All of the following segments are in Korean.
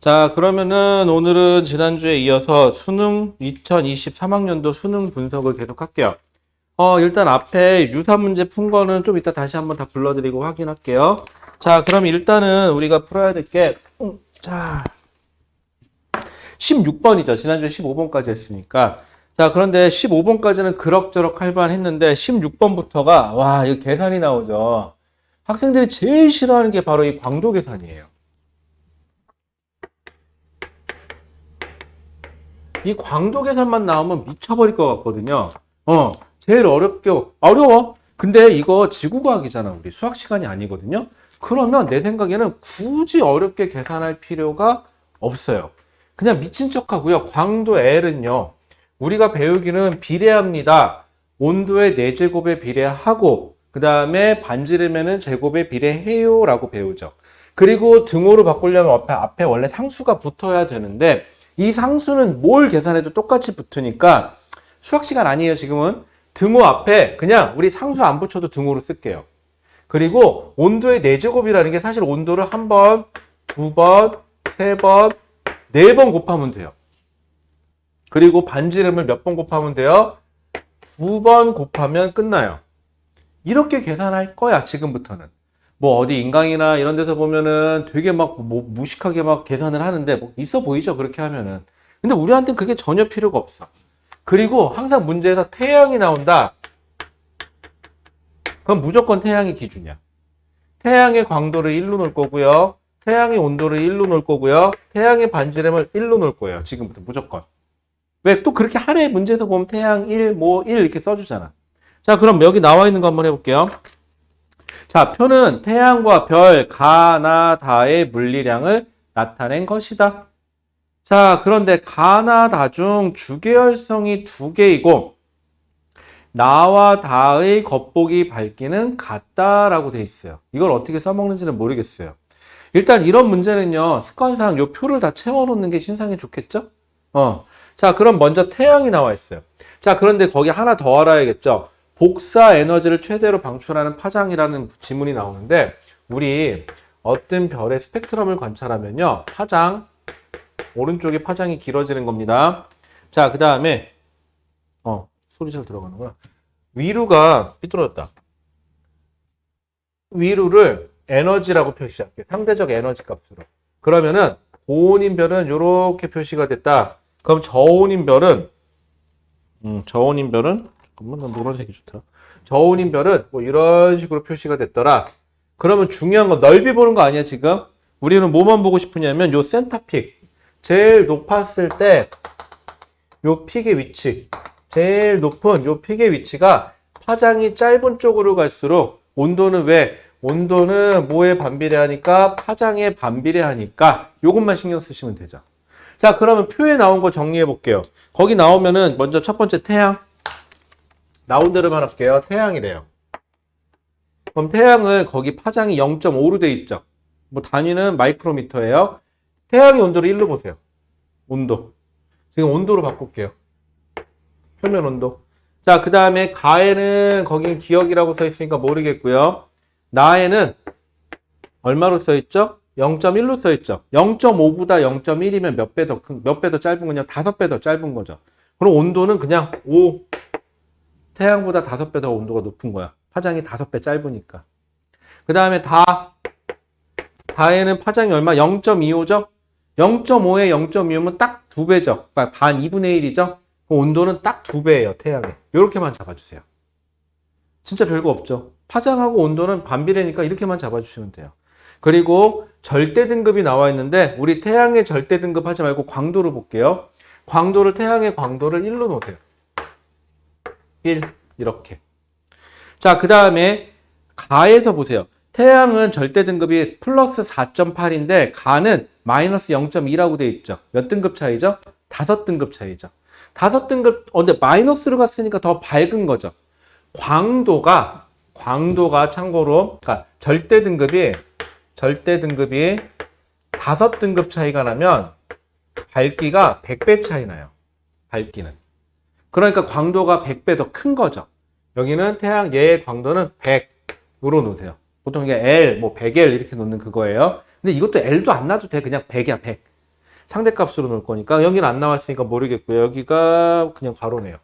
자, 그러면은 오늘은 지난주에 이어서 수능 2023학년도 수능 분석을 계속 할게요. 일단 앞에 유사 문제 푼 거는 좀 이따 다시 한번 다 불러드리고 확인할게요. 자, 그럼 일단은 우리가 풀어야 될 게, 자, 16번이죠. 지난주에 15번까지 했으니까. 자, 그런데 15번까지는 그럭저럭 할 만 했는데 16번부터가, 와, 이거 계산이 나오죠. 학생들이 제일 싫어하는 게 바로 이 광도 계산이에요. 이 광도 계산만 나오면 미쳐버릴 것 같거든요. 제일 어려워. 근데 이거 지구과학이잖아. 우리 수학 시간이 아니거든요. 그러면 내 생각에는 굳이 어렵게 계산할 필요가 없어요. 그냥 미친 척 하고요. 광도 L은요. 우리가 배우기는 비례합니다. 온도의 4제곱에 비례하고, 그 다음에 반지름에는 제곱에 비례해요. 라고 배우죠. 그리고 등호로 바꾸려면 앞에 원래 상수가 붙어야 되는데, 이 상수는 뭘 계산해도 똑같이 붙으니까 수학 시간 아니에요. 지금은 등호 앞에 그냥 우리 상수 안 붙여도 등호로 쓸게요. 그리고 온도의 4제곱이라는 게 사실 온도를 한 번, 두 번, 세 번, 네 번 곱하면 돼요. 그리고 반지름을 몇 번 곱하면 돼요? 2번 곱하면 끝나요. 이렇게 계산할 거야, 지금부터는. 뭐 어디 인강이나 이런 데서 보면은 되게 막 뭐 무식하게 막 계산을 하는데 뭐 있어 보이죠, 그렇게 하면은. 근데 우리한테는 그게 전혀 필요가 없어. 그리고 항상 문제에서 태양이 나온다. 그럼 무조건 태양이 기준이야. 태양의 광도를 1로 놓을 거고요. 태양의 온도를 1로 놓을 거고요. 태양의 반지름을 1로 놓을 거예요. 지금부터 무조건. 왜 또 그렇게 하루에 문제에서 보면 태양 1, 뭐 1 이렇게 써주잖아. 자, 그럼 여기 나와 있는 거 한번 해볼게요. 자, 표는 태양과 별, 가나, 다의 물리량을 나타낸 것이다. 자, 그런데 가나, 다 중 주계열성이 2개이고 나와 다의 겉보기 밝기는 같다라고 돼 있어요. 이걸 어떻게 써먹는지는 모르겠어요. 일단 이런 문제는요, 습관상 요 표를 다 채워놓는 게 신상이 좋겠죠? 자, 그럼 먼저 태양이 나와 있어요. 자, 그런데 거기 하나 더 알아야겠죠? 복사 에너지를 최대로 방출하는 파장이라는 지문이 나오는데, 우리 어떤 별의 스펙트럼을 관찰하면요, 파장, 오른쪽에 파장이 길어지는 겁니다. 자, 그 다음에 소리 잘 들어가는구나. 위루가 삐뚤어졌다. 위루를 에너지라고 표시할게요. 상대적 에너지 값으로. 그러면은 고온인 별은 이렇게 표시가 됐다. 그럼 저온인 별은 잠깐만, 난 노란색이 좋더라. 저온인 별은 뭐 이런 식으로 표시가 됐더라. 그러면 중요한 건 넓이 보는 거 아니야, 지금? 우리는 뭐만 보고 싶으냐면 요 센터픽. 제일 높았을 때 요 픽의 위치. 제일 높은 요 픽의 위치가 파장이 짧은 쪽으로 갈수록 온도는 왜? 온도는 뭐에 반비례하니까? 파장에 반비례하니까 요것만 신경 쓰시면 되죠. 자, 그러면 표에 나온 거 정리해 볼게요. 거기 나오면은 먼저 첫 번째 태양. 나온 대로만 할게요. 태양이래요. 그럼 태양은 거기 파장이 0.5로 돼 있죠. 뭐 단위는 마이크로미터예요. 태양의 온도를 1로 보세요. 온도. 지금 온도로 바꿀게요. 표면 온도. 자, 그 다음에 가에는 거긴 기억이라고 써 있으니까 모르겠고요. 나에는 얼마로 써 있죠? 0.1로 써 있죠. 0.5보다 0.1이면 몇 배 더 짧은 거냐? 5배 더 짧은 거죠. 그럼 온도는 그냥 5. 태양보다 5배 더 온도가 높은 거야. 파장이 5배 짧으니까. 그 다음에 다에는 파장이 얼마? 0.25죠? 0.5에 0.25면 딱 2배죠. 그러니까 반 2분의 1이죠? 온도는 딱 2배예요, 태양에. 이렇게만 잡아주세요. 진짜 별거 없죠. 파장하고 온도는 반비례니까 이렇게만 잡아주시면 돼요. 그리고 절대 등급이 나와 있는데 우리 태양의 절대 등급 하지 말고 광도를 볼게요. 태양의 광도를 1로 놓으세요. 1 이렇게. 자, 그 다음에 가에서 보세요. 태양은 절대 등급이 플러스 4.8인데 가는 마이너스 0.2라고 돼 있죠. 몇 등급 차이죠? 5등급 차이죠. 5등급, 근데 마이너스로 갔으니까 더 밝은 거죠. 광도가 참고로, 그러니까 절대 등급이 5등급 차이가 나면 밝기가 100배 차이 나요. 밝기는. 그러니까 광도가 100배 더 큰 거죠. 여기는 태양 얘의 광도는 100으로 놓으세요. 보통 이게 L, 뭐 100L 이렇게 놓는 그거예요. 근데 이것도 L도 안 놔도 돼. 그냥 100이야, 100. 상대값으로 놓을 거니까 여기는 안 나왔으니까 모르겠고요. 여기가 그냥 괄호네요.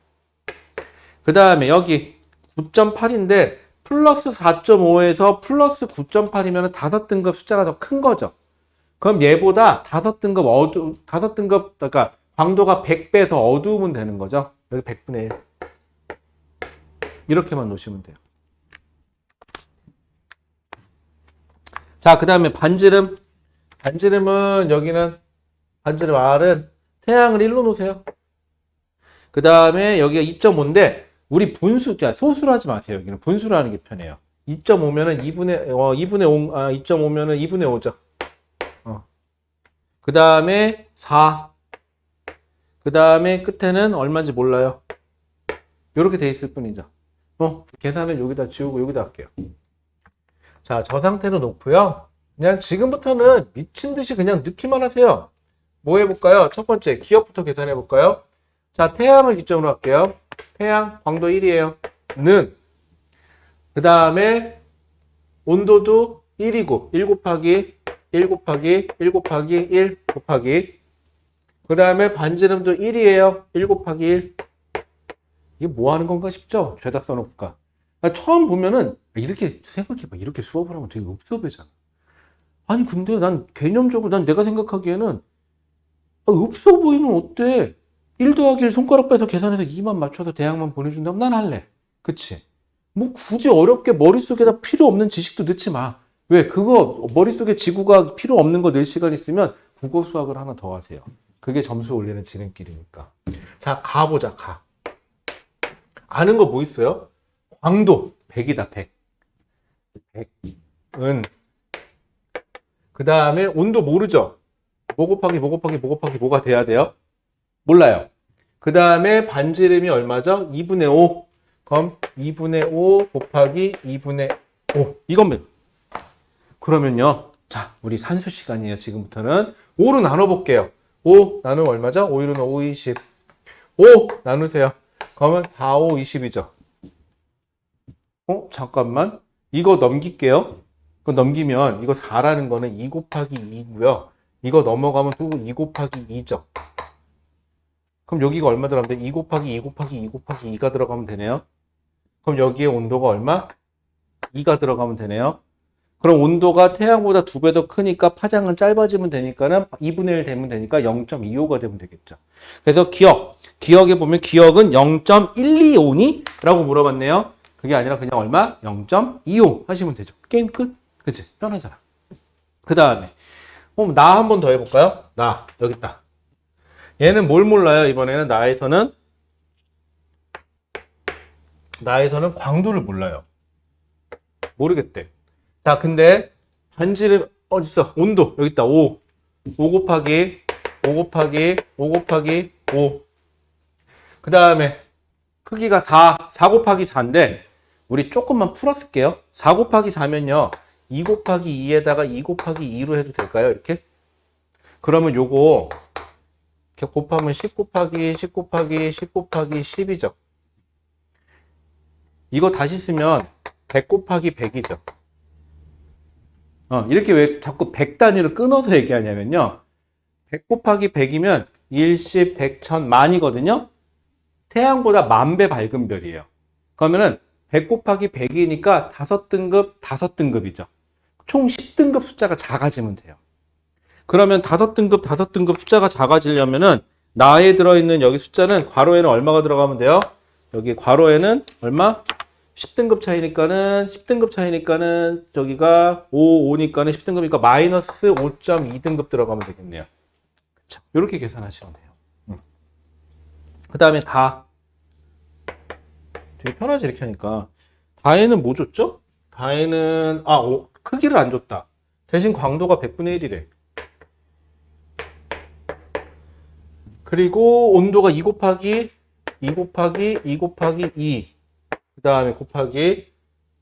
그 다음에 여기 9.8인데 플러스 4.5에서 플러스 9.8이면 5등급 숫자가 더 큰 거죠. 그럼 얘보다 5등급, 그러니까 광도가 100배 더 어두우면 되는 거죠. 여기 100분의 1. 이렇게만 놓으시면 돼요. 자, 그 다음에 반지름. 반지름은 여기는, 반지름 R은 태양을 1로 놓으세요. 그 다음에 여기가 2.5인데, 우리 분수, 소수로 하지 마세요. 여기는 분수로 하는 게 편해요. 2.5면은 2분의 5, 2.5면은 2분의 5죠. 그 다음에 4. 그 다음에 끝에는 얼마인지 몰라요. 이렇게 돼 있을 뿐이죠. 계산은 여기다 지우고 여기다 할게요. 자, 저 상태로 놓고요. 그냥 지금부터는 미친 듯이 그냥 넣기만 하세요. 뭐 해볼까요? 첫 번째, 기억부터 계산해 볼까요? 자, 태양을 기점으로 할게요. 태양, 광도 1이에요. 는. 그 다음에 온도도 1이고, 1 곱하기 1 곱하기 1 곱하기 1 곱하기. 그 다음에 반지름도 1이에요. 1 곱하기 1. 이게 뭐 하는 건가 싶죠? 죄다 써놓을까. 처음 보면은 이렇게 생각해봐. 이렇게 수업을 하면 되게 읍섭해잖아. 아니 근데 난 개념적으로 난 내가 생각하기에는 없어 보이면 어때? 1 더하기 1 손가락 빼서 계산해서 2만 맞춰서 대학만 보내준다면 난 할래. 그치? 뭐 굳이 어렵게 머릿속에다 필요 없는 지식도 넣지 마. 왜? 그거 머릿속에 지구가 필요 없는 거 넣을 시간 있으면 국어 수학을 하나 더 하세요. 그게 점수 올리는 지름길이니까. 자, 가 보자. 가. 아는 거 뭐 있어요? 광도 100이다. 100. 100은 그 다음에 온도 모르죠? 뭐 곱하기 뭐 곱하기 뭐 곱하기 뭐가 돼야 돼요? 몰라요. 그 다음에 반지름이 얼마죠? 2분의 5. 그럼 2분의 5 곱하기 2분의 5. 이건 그러면요. 자, 우리 산수 시간이에요. 지금부터는 5로 나눠볼게요. 5 나누면 얼마죠? 5 1은 5, 20. 5 나누세요. 그러면 4, 5, 20이죠. 잠깐만. 이거 넘길게요. 이거 넘기면 이거 4라는 거는 2 곱하기 2고요. 이거 넘어가면 또 2 곱하기 2죠. 그럼 여기가 얼마 들어가면 돼? 2 곱하기 2 곱하기 2 곱하기 2가 들어가면 되네요. 그럼 여기에 온도가 얼마? 2가 들어가면 되네요. 그럼 온도가 태양보다 2배 더 크니까 파장은 짧아지면 되니까는 2분의 1 되면 되니까 0.25가 되면 되겠죠. 그래서 기억에 보면 기억은 0.125니? 라고 물어봤네요. 그게 아니라 그냥 얼마? 0.25 하시면 되죠. 게임 끝. 그치? 편하잖아. 그 다음에 나 한 번 더 해볼까요? 나 여기 있다. 얘는 뭘 몰라요? 이번에는 나에서는 광도를 몰라요. 모르겠대. 자, 근데 반지름 어딨어? 온도 여기 있다. 5 곱하기 5 곱하기 5 곱하기 5. 그 다음에 크기가 4 곱하기 4인데 우리 조금만 풀어쓸게요. 4 곱하기 4면요 2 곱하기 2에다가 2 곱하기 2로 해도 될까요? 이렇게? 그러면 요거 이렇게 곱하면 10 곱하기 10 곱하기 10 곱하기 10이죠. 이거 다시 쓰면 100 곱하기 100이죠. 이렇게 왜 자꾸 100 단위로 끊어서 얘기하냐면요. 100 곱하기 100이면 1, 10, 100, 1000, 만이거든요. 태양보다 10,000배 밝은 별이에요. 그러면은 100 곱하기 100이니까 5등급이죠. 총 10등급 숫자가 작아지면 돼요. 그러면 5등급 숫자가 작아지려면은 나에 들어있는 여기 숫자는 괄호에는 얼마가 들어가면 돼요? 여기 괄호에는 얼마? 10등급 차이니까는 저기가 5니까는 10등급이니까 마이너스 5.2등급 들어가면 되겠네요. 그쵸? 이렇게 계산하시면 돼요. 그 다음에 다. 되게 편하지 이렇게 하니까. 다에는 뭐 줬죠? 다에는 크기를 안 줬다. 대신 광도가 100분의 1이래. 그리고 온도가 2 곱하기 2 곱하기 2 곱하기 2. 그 다음에 곱하기.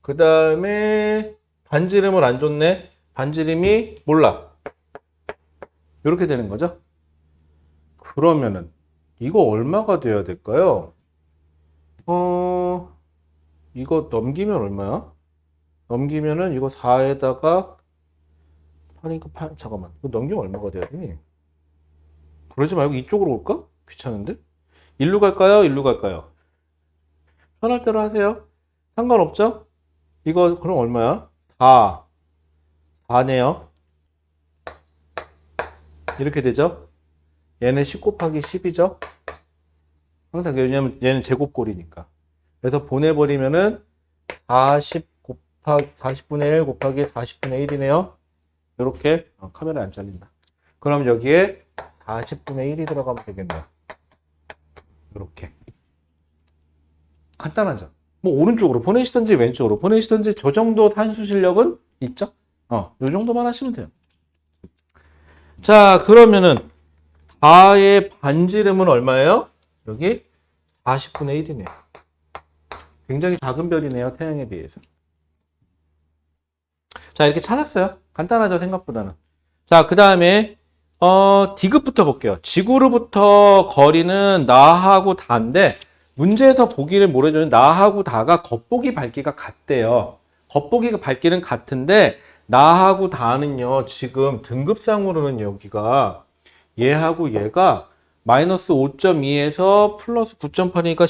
그 다음에 반지름을 안 줬네. 반지름이 몰라. 이렇게 되는 거죠. 그러면은 이거 얼마가 돼야 될까요? 이거 넘기면 얼마야? 넘기면은 이거 4에다가 8이니까 8, 잠깐만. 이거 넘기면 얼마가 돼야 되니? 그러지 말고 이쪽으로 올까? 귀찮은데? 일로 갈까요? 일로 갈까요? 편할 대로 하세요. 상관없죠? 이거 그럼 얼마야? 4. 4네요. 이렇게 되죠? 얘는 10 곱하기 10이죠? 항상 왜냐면 얘는 제곱꼴이니까. 그래서 보내버리면은 40분의 1 곱하기 40분의 1이네요. 이렇게 카메라 안 잘린다. 그럼 여기에 40분의 1이 들어가면 되겠네요. 이렇게. 간단하죠? 뭐 오른쪽으로 보내시든지 왼쪽으로 보내시든지 저 정도 산수 실력은 있죠? 요 정도만 하시면 돼요. 자, 그러면은 4의 반지름은 얼마예요? 여기 40분의 1이네요. 굉장히 작은 별이네요. 태양에 비해서. 자, 이렇게 찾았어요. 간단하죠, 생각보다는. 자, 그 다음에 D급부터 볼게요. 지구로부터 거리는 나하고 다인데 문제에서 보기를 모르면 나하고 다가 겉보기 밝기가 같대요. 겉보기 밝기는 같은데 나하고 다는요, 지금 등급상으로는 여기가 얘하고 얘가 마이너스 5.2에서 플러스 9.8이니까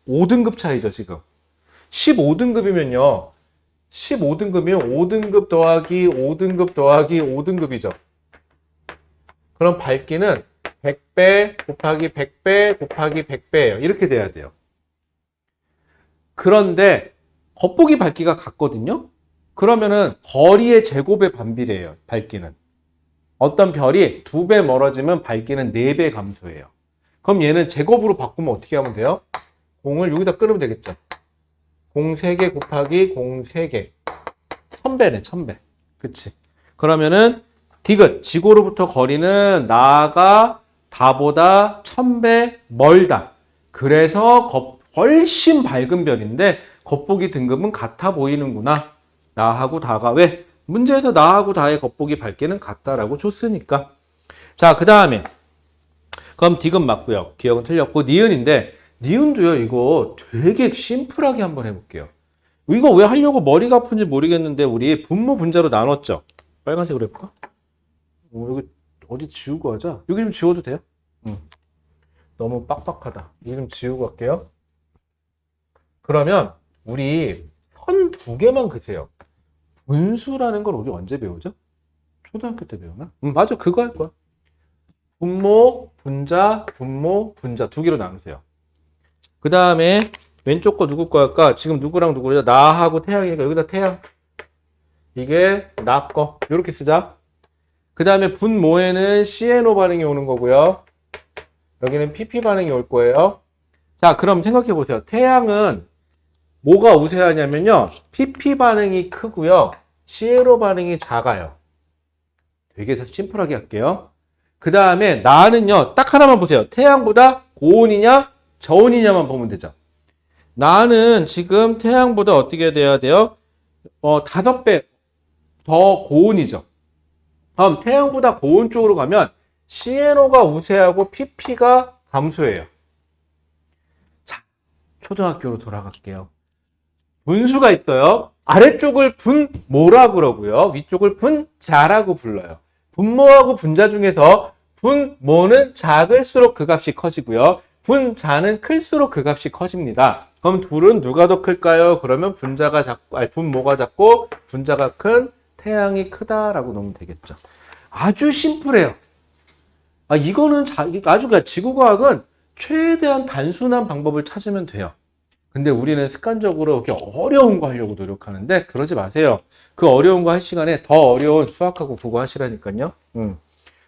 15등급 차이죠, 지금. 15등급이면요. 15등급이면 5등급 더하기 5등급 더하기 5등급이죠. 그럼 밝기는 100배 곱하기 100배 곱하기 100배예요. 이렇게 돼야 돼요. 그런데 겉보기 밝기가 같거든요. 그러면은 거리의 제곱에 반비례해요. 밝기는. 어떤 별이 2배 멀어지면 밝기는 4배 감소해요. 그럼 얘는 제곱으로 바꾸면 어떻게 하면 돼요? 공을 여기다 끌으면 되겠죠. 공 3개 곱하기 공 3개. 1000배네, 1000배. 그치. 그러면은 디귿, 지구로부터 거리는 나가 다보다 1000배 멀다. 그래서 훨씬 밝은 별인데 겉보기 등급은 같아 보이는구나. 나하고 다가 왜? 문제에서 나하고 다의 겉보기 밝기는 같다라고 줬으니까. 자, 그 다음에 그럼 디귿 맞고요. 기억은 틀렸고 니은인데 니은도요. 이거 되게 심플하게 한번 해볼게요. 이거 왜 하려고 머리가 아픈지 모르겠는데 우리 분모 분자로 나눴죠. 빨간색으로 해볼까? 여기 어디 지우고 하자. 여기 좀 지워도 돼요? 너무 빡빡하다. 이 좀 지우고 할게요. 그러면 우리 선 2개만 그세요. 분수라는 걸 우리 언제 배우죠? 초등학교 때 배우나? 맞아. 그거 할 거야. 분모, 분자, 분모, 분자 2개로 나누세요. 그 다음에 왼쪽 거 누구 거 할까? 지금 누구랑 누구죠? 나하고 태양이니까 여기다 태양. 이게 나 거. 이렇게 쓰자. 그 다음에 분모에는 CNO 반응이 오는 거고요. 여기는 PP 반응이 올 거예요. 자, 그럼 생각해 보세요. 태양은 뭐가 우세하냐면요. PP 반응이 크고요. CNO 반응이 작아요. 되게 심플하게 할게요. 그 다음에 나는요. 딱 하나만 보세요. 태양보다 고온이냐 저온이냐만 보면 되죠. 나는 지금 태양보다 어떻게 돼야 돼요? 5배 더 고온이죠. 그럼 태양보다 고온 쪽으로 가면 CNO가 우세하고 PP가 감소해요. 자, 초등학교로 돌아갈게요. 분수가 있어요. 아래쪽을 분모라고 그러고요. 위쪽을 분자라고 불러요. 분모하고 분자 중에서 분모는 작을수록 그 값이 커지고요. 분자는 클수록 그 값이 커집니다. 그럼 둘은 누가 더 클까요? 그러면 분자가 작고, 분모가 작고 분자가 큰 태양이 크다라고 놓으면 되겠죠. 아주 심플해요. 이거는 아주 지구과학은 최대한 단순한 방법을 찾으면 돼요. 근데 우리는 습관적으로 이렇게 어려운 거 하려고 노력하는데 그러지 마세요. 그 어려운 거 할 시간에 더 어려운 수학하고 국어 하시라니까요.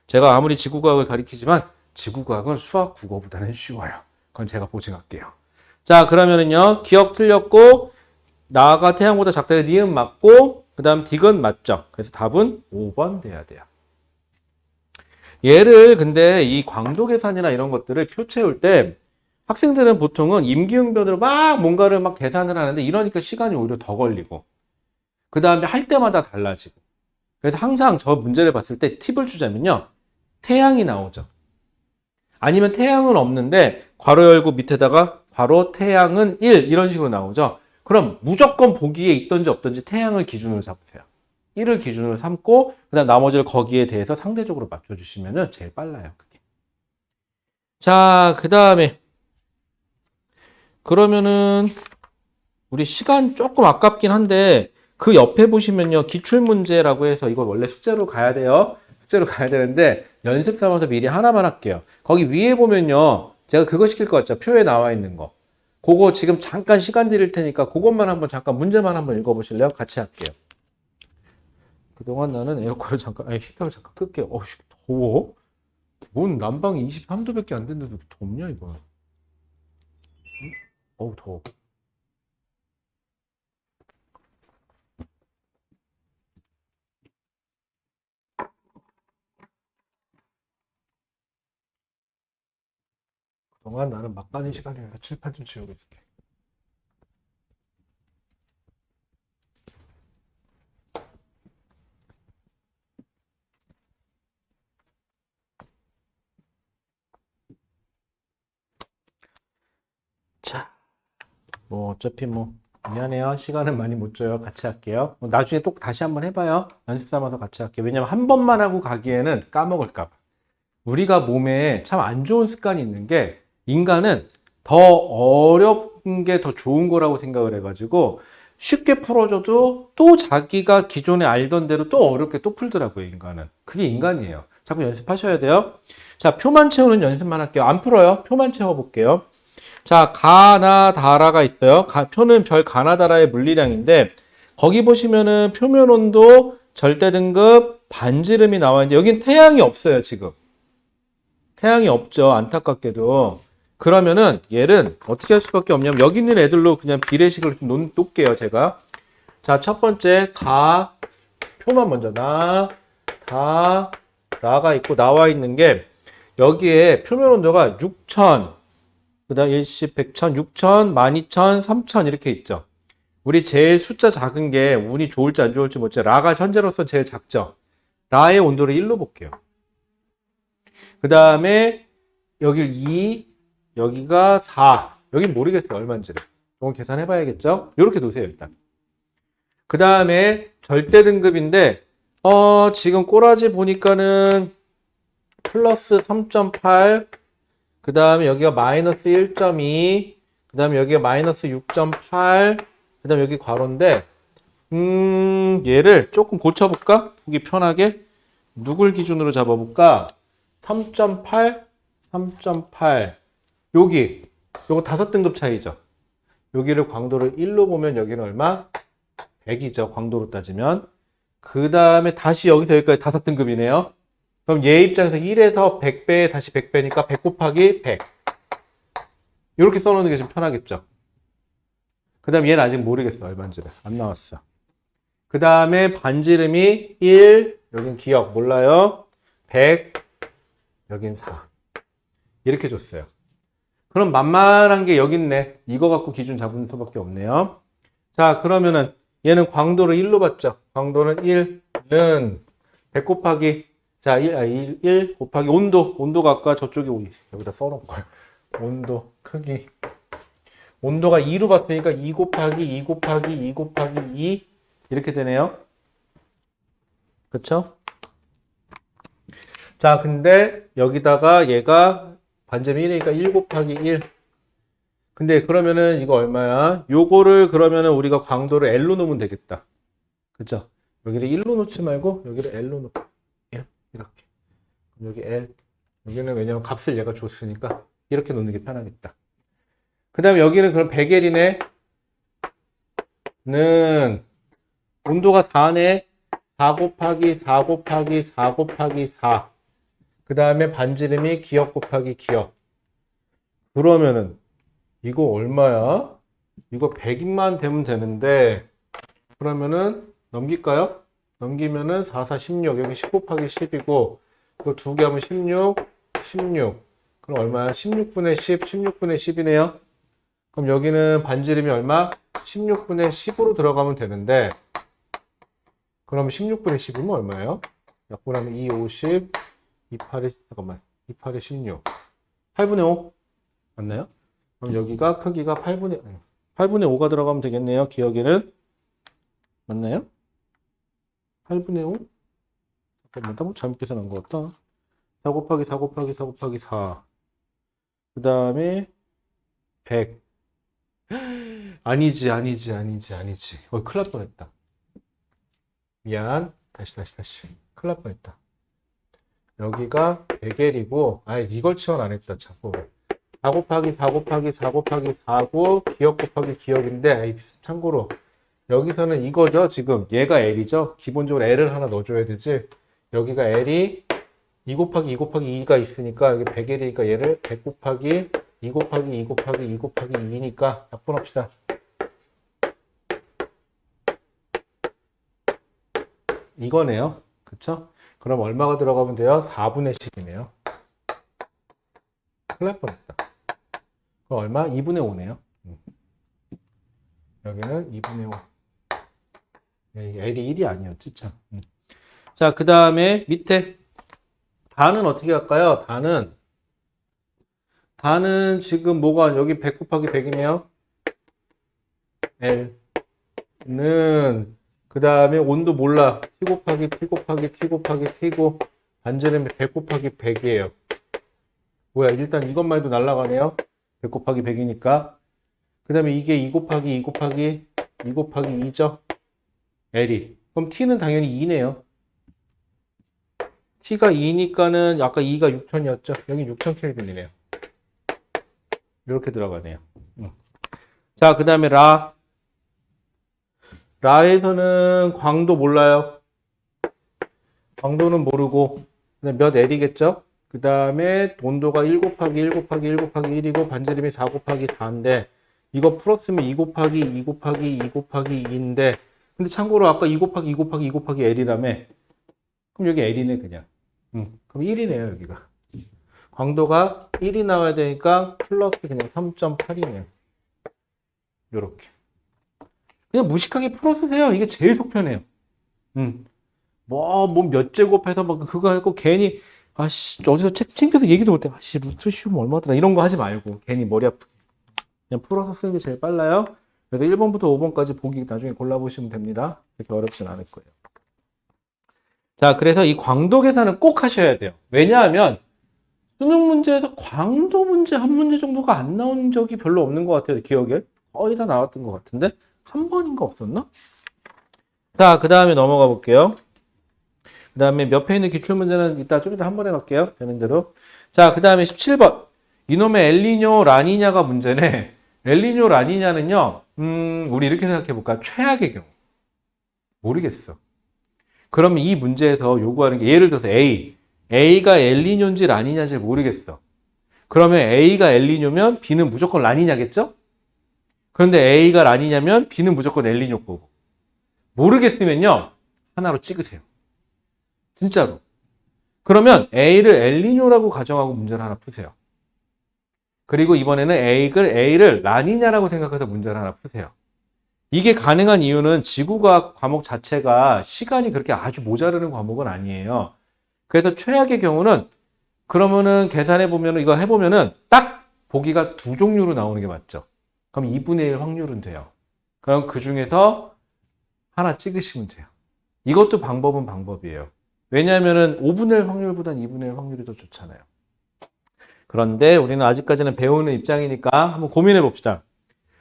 제가 아무리 지구과학을 가리키지만 지구과학은 수학 국어보다는 쉬워요. 그건 제가 보증할게요. 자, 그러면은요. 기억 틀렸고 나가 태양보다 작다 해서 니은 맞고 그 다음 디귿 맞죠. 그래서 답은 5번 돼야 돼요. 얘를 근데 이 광도 계산이나 이런 것들을 표 채울 때 학생들은 보통은 임기응변으로 막 뭔가를 막 계산을 하는데 이러니까 시간이 오히려 더 걸리고 그 다음에 할 때마다 달라지고 그래서 항상 저 문제를 봤을 때 팁을 주자면요. 태양이 나오죠. 아니면 태양은 없는데 괄호 열고 밑에다가 괄호 태양은 1 이런 식으로 나오죠. 그럼 무조건 보기에 있던지 없던지 태양을 기준으로 잡으세요. 1을 기준으로 삼고 그다음 나머지를 거기에 대해서 상대적으로 맞춰주시면 제일 빨라요. 그게. 자, 그 다음에 그러면은 우리 시간 조금 아깝긴 한데 그 옆에 보시면요. 기출문제라고 해서 이거 원래 숙제로 가야 돼요. 숙제로 가야 되는데 연습 삼아서 미리 하나만 할게요. 거기 위에 보면요. 제가 그거 시킬 것 같죠? 표에 나와 있는 거. 그거 지금 잠깐 시간 드릴 테니까 그것만 한번 잠깐 문제만 한번 읽어보실래요? 같이 할게요. 그동안 나는 에어컨을 잠깐, 아니 히터를 잠깐 끌게요. 어우, 더워? 뭔 난방이 23도밖에 안 됐는데 왜 덥냐 이거. 어우 더워. 그동안 나는 막 가는 시간이니까 칠판 좀 지우고 있을게. 자, 뭐 어차피 뭐 미안해요. 시간은 많이 못 줘요. 같이 할게요. 뭐 나중에 또 다시 한번 해봐요. 연습 삼아서 같이 할게요. 왜냐면 한 번만 하고 가기에는 까먹을까 봐. 우리가 몸에 참 안 좋은 습관이 있는 게 인간은 더 어려운 게 더 좋은 거라고 생각을 해가지고 쉽게 풀어줘도 또 자기가 기존에 알던 대로 또 어렵게 또 풀더라고요, 인간은. 그게 인간이에요. 자꾸 연습하셔야 돼요. 자, 표만 채우는 연습만 할게요. 안 풀어요. 표만 채워볼게요. 자, 가나다라가 있어요. 표는 별 가나다라의 물리량인데 거기 보시면은 표면 온도, 절대 등급, 반지름이 나와 있는데 여긴 태양이 없어요, 지금. 태양이 없죠. 안타깝게도. 그러면은 얘는 어떻게 할 수밖에 없냐면 여기 있는 애들로 그냥 비례식을 좀 놓을게요, 제가. 자, 첫 번째 표만 먼저 라가 있고 나와 있는 게 여기에 표면 온도가 6,000, 그다음 일십, 100,000, 6,000, 12,000, 3,000 이렇게 있죠. 우리 제일 숫자 작은 게 운이 좋을지 안 좋을지 모르겠죠. 라가 현재로서 제일 작죠. 라의 온도를 1로 볼게요. 그 다음에 여길 2, 여기가 4. 여긴 모르겠어요. 얼마인지를. 이건 계산해 봐야겠죠. 이렇게 놓으세요, 일단. 그 다음에 절대 등급인데 지금 꼬라지 보니까는 플러스 3.8, 그 다음에 여기가 마이너스 1.2, 그 다음에 여기가 마이너스 6.8, 그 다음에 여기 괄호인데 얘를 조금 고쳐볼까? 보기 편하게. 누굴 기준으로 잡아볼까? 3.8, 3.8. 요거 5등급 차이죠. 여기를 광도를 1로 보면 여기는 얼마? 100이죠. 광도로 따지면. 그 다음에 다시 여기서 여기까지 5등급이네요. 그럼 얘 입장에서 1에서 100배, 다시 100배니까 100 곱하기 100. 이렇게 써놓는 게 좀 편하겠죠. 그 다음 얘는 아직 모르겠어. 얼마인지를. 안 나왔어. 그 다음에 반지름이 1, 여긴 기억 몰라요. 100, 여긴 4. 이렇게 줬어요. 그럼 만만한 게 여기 있네. 이거 갖고 기준 잡는 수밖에 없네요. 자, 그러면은 얘는 광도를 1로 봤죠. 광도는 1은 100 곱하기 자, 1 곱하기 온도가 아까 저쪽에 여기다 써놓은 거야. 온도 크기. 온도가 2로 봤으니까 2 곱하기 2 곱하기 2 곱하기 2 이렇게 되네요. 그쵸? 자, 근데 여기다가 얘가 반지름 1이니까 1 곱하기 1. 근데 그러면은 이거 얼마야? 요거를 그러면은 우리가 광도를 L로 놓으면 되겠다. 그쵸? 여기를 1로 놓지 말고 여기를 L로 놓고 이렇게. 여기 L. 여기는 왜냐면 값을 얘가 줬으니까 이렇게 놓는 게 편하겠다. 그 다음에 여기는 그럼 100L이네. 는 온도가 4네. 4 곱하기 4 곱하기 4 곱하기 4. 그 다음에 반지름이 기억 곱하기 기억. 그러면은 이거 얼마야? 이거 100만 되면 되는데 그러면은 넘길까요? 넘기면은 4, 4, 16. 여기 10 곱하기 10이고 이거 두 개 하면 16, 16. 그럼 얼마야? 16분의 10, 16분의 10이네요. 그럼 여기는 반지름이 얼마? 16분의 10으로 들어가면 되는데 그럼 16분의 10이면 얼마예요? 약분하면 2, 50, 2, 8에 잠깐만 2, 8에 16 8분의 5 맞나요? 그럼 여기가 크기가 8분의 5가 들어가면 되겠네요. 기억에는 맞나요? 8분의 5? 잠깐만 나 잘못 계산한 것 같다. 4 곱하기 4 곱하기 4 곱하기 4 그 다음에 100. 아니지. 큰일 날 뻔했다. 미안. 다시. 큰일 날 뻔했다. 여기가 100L이고, 이걸 치환 안 했다, 자꾸. 4 곱하기 4 곱하기 4 곱하기 4고, 기억 곱하기 기억인데, 참고로, 여기서는 이거죠, 지금. 얘가 L이죠? 기본적으로 L을 하나 넣어줘야 되지. 여기가 L이 2 곱하기 2 곱하기 2가 있으니까, 여기 100L이니까 얘를 100 곱하기 2 곱하기 2 곱하기 2 곱하기 2니까, 약분합시다. 이거네요. 그쵸? 그럼 얼마가 들어가면 돼요? 4분의 10이네요. 큰일 날 뻔했다. 그럼 얼마? 2분의 5네요. 여기는 2분의 5. L이 1이 아니었지, 참. 자, 그 다음에 밑에 다는 어떻게 할까요? 다는 지금 뭐가 여기 100 곱하기 100이네요. L는 그 다음에 온도 몰라. T 곱하기 T 곱하기 T 곱하기 T고 반지름이 100 곱하기 100이에요. 뭐야, 일단 이것만 해도 날아가네요. 100 곱하기 100이니까. 그 다음에 이게 2 곱하기 2 곱하기 2 곱하기 2죠. L이. 그럼 T는 당연히 2네요. T가 2니까는 아까 2가 6000이었죠. 여기 6000켈빈이네요. 이렇게 들어가네요. 자, 그 다음에 라에서는 광도 몰라요. 광도는 모르고 몇 L이겠죠? 그 다음에 온도가 1 곱하기 1 곱하기 1 곱하기 1이고 반지름이 4 곱하기 4인데 이거 풀었으면 2 곱하기 2 곱하기 2 곱하기 2인데 근데 참고로 아까 2 곱하기 2 곱하기 2 곱하기 L이라며 그럼 여기 L이네 그냥. 그럼 1이네요 여기가. 광도가 1이 나와야 되니까 플러스 그냥 3.8이네요. 요렇게. 그냥 무식하게 풀어주세요. 이게 제일 속편해요. 뭐 몇 제곱해서 막 그거 하고 괜히 어디서 챙겨서 얘기도 못해. 루트 시험 얼마더라 이런 거 하지 말고 괜히 머리 아프게 그냥 풀어서 쓰는 게 제일 빨라요. 그래서 1번부터 5번까지 보기 나중에 골라보시면 됩니다. 그렇게 어렵진 않을 거예요. 자, 그래서 이 광도 계산은 꼭 하셔야 돼요. 왜냐하면 수능 문제에서 광도 문제 한 문제 정도가 안 나온 적이 별로 없는 것 같아요. 기억에 거의 다 나왔던 것 같은데 한 번인가 없었나? 자, 그 다음에 넘어가 볼게요. 그 다음에 옆에 있는 기출문제는 이따 좀 이따 한 번에 갈게요. 되는 대로. 자, 그 다음에 17번. 이놈의 엘니뇨, 라니냐가 문제네. 엘니뇨, 라니냐는요, 우리 이렇게 생각해 볼까? 최악의 경우. 모르겠어. 그러면 이 문제에서 요구하는 게 예를 들어서 A가 엘니뇨인지 라니냐인지 모르겠어. 그러면 A가 엘니뇨면 B는 무조건 라니냐겠죠? 그런데 A가 라니냐면 B는 무조건 엘니뇨 거고. 모르겠으면요. 하나로 찍으세요. 진짜로. 그러면 A를 엘니뇨라고 가정하고 문제를 하나 푸세요. 그리고 이번에는 A를 라니냐라고 생각해서 문제를 하나 푸세요. 이게 가능한 이유는 지구과학 과목 자체가 시간이 그렇게 아주 모자르는 과목은 아니에요. 그래서 최악의 경우는 그러면은 계산해보면 이거 해보면은 딱 보기가 두 종류로 나오는 게 맞죠. 그럼 2분의 1 확률은 돼요. 그럼 그 중에서 하나 찍으시면 돼요. 이것도 방법은 방법이에요. 왜냐하면은 5분의 1 확률보단 2분의 1 확률이 더 좋잖아요. 그런데 우리는 아직까지는 배우는 입장이니까 한번 고민해 봅시다.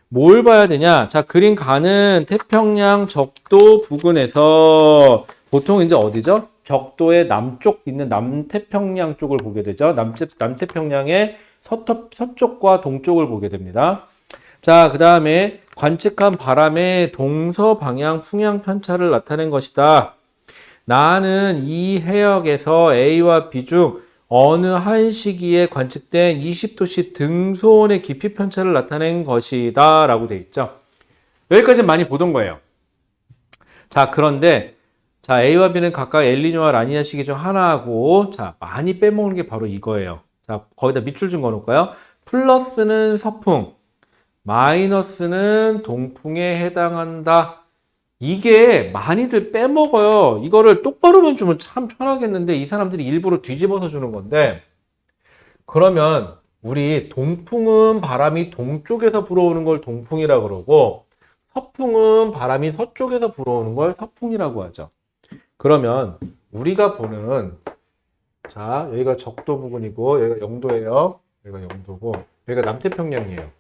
뭘 봐야 되냐? 자, 그림 가는 태평양 적도 부근에서 보통 이제 어디죠? 적도의 남쪽 있는 남태평양 쪽을 보게 되죠. 남태평양의 서쪽과 동쪽을 보게 됩니다. 자, 그 다음에 관측한 바람의 동서 방향 풍향 편차를 나타낸 것이다. 나는 이 해역에서 A와 B 중 어느 한 시기에 관측된 20도씨 등소원의 깊이 편차를 나타낸 것이다 라고 되어 있죠. 여기까지 많이 보던 거예요. 자, 그런데 자, A와 B는 각각 엘니뇨와 라니냐 시기 중 하나하고 자, 많이 빼먹는 게 바로 이거예요. 자, 거기다 밑줄 좀 그어놓을까요? 플러스는 서풍, 마이너스는 동풍에 해당한다. 이게 많이들 빼먹어요. 이거를 똑바로만 주면 참 편하겠는데 이 사람들이 일부러 뒤집어서 주는 건데 그러면 우리 동풍은 바람이 동쪽에서 불어오는 걸 동풍이라고 그러고 서풍은 바람이 서쪽에서 불어오는 걸 서풍이라고 하죠. 그러면 우리가 보는 자 여기가 적도 부근이고 여기가 영도예요. 여기가 영도고 여기가 남태평양이에요.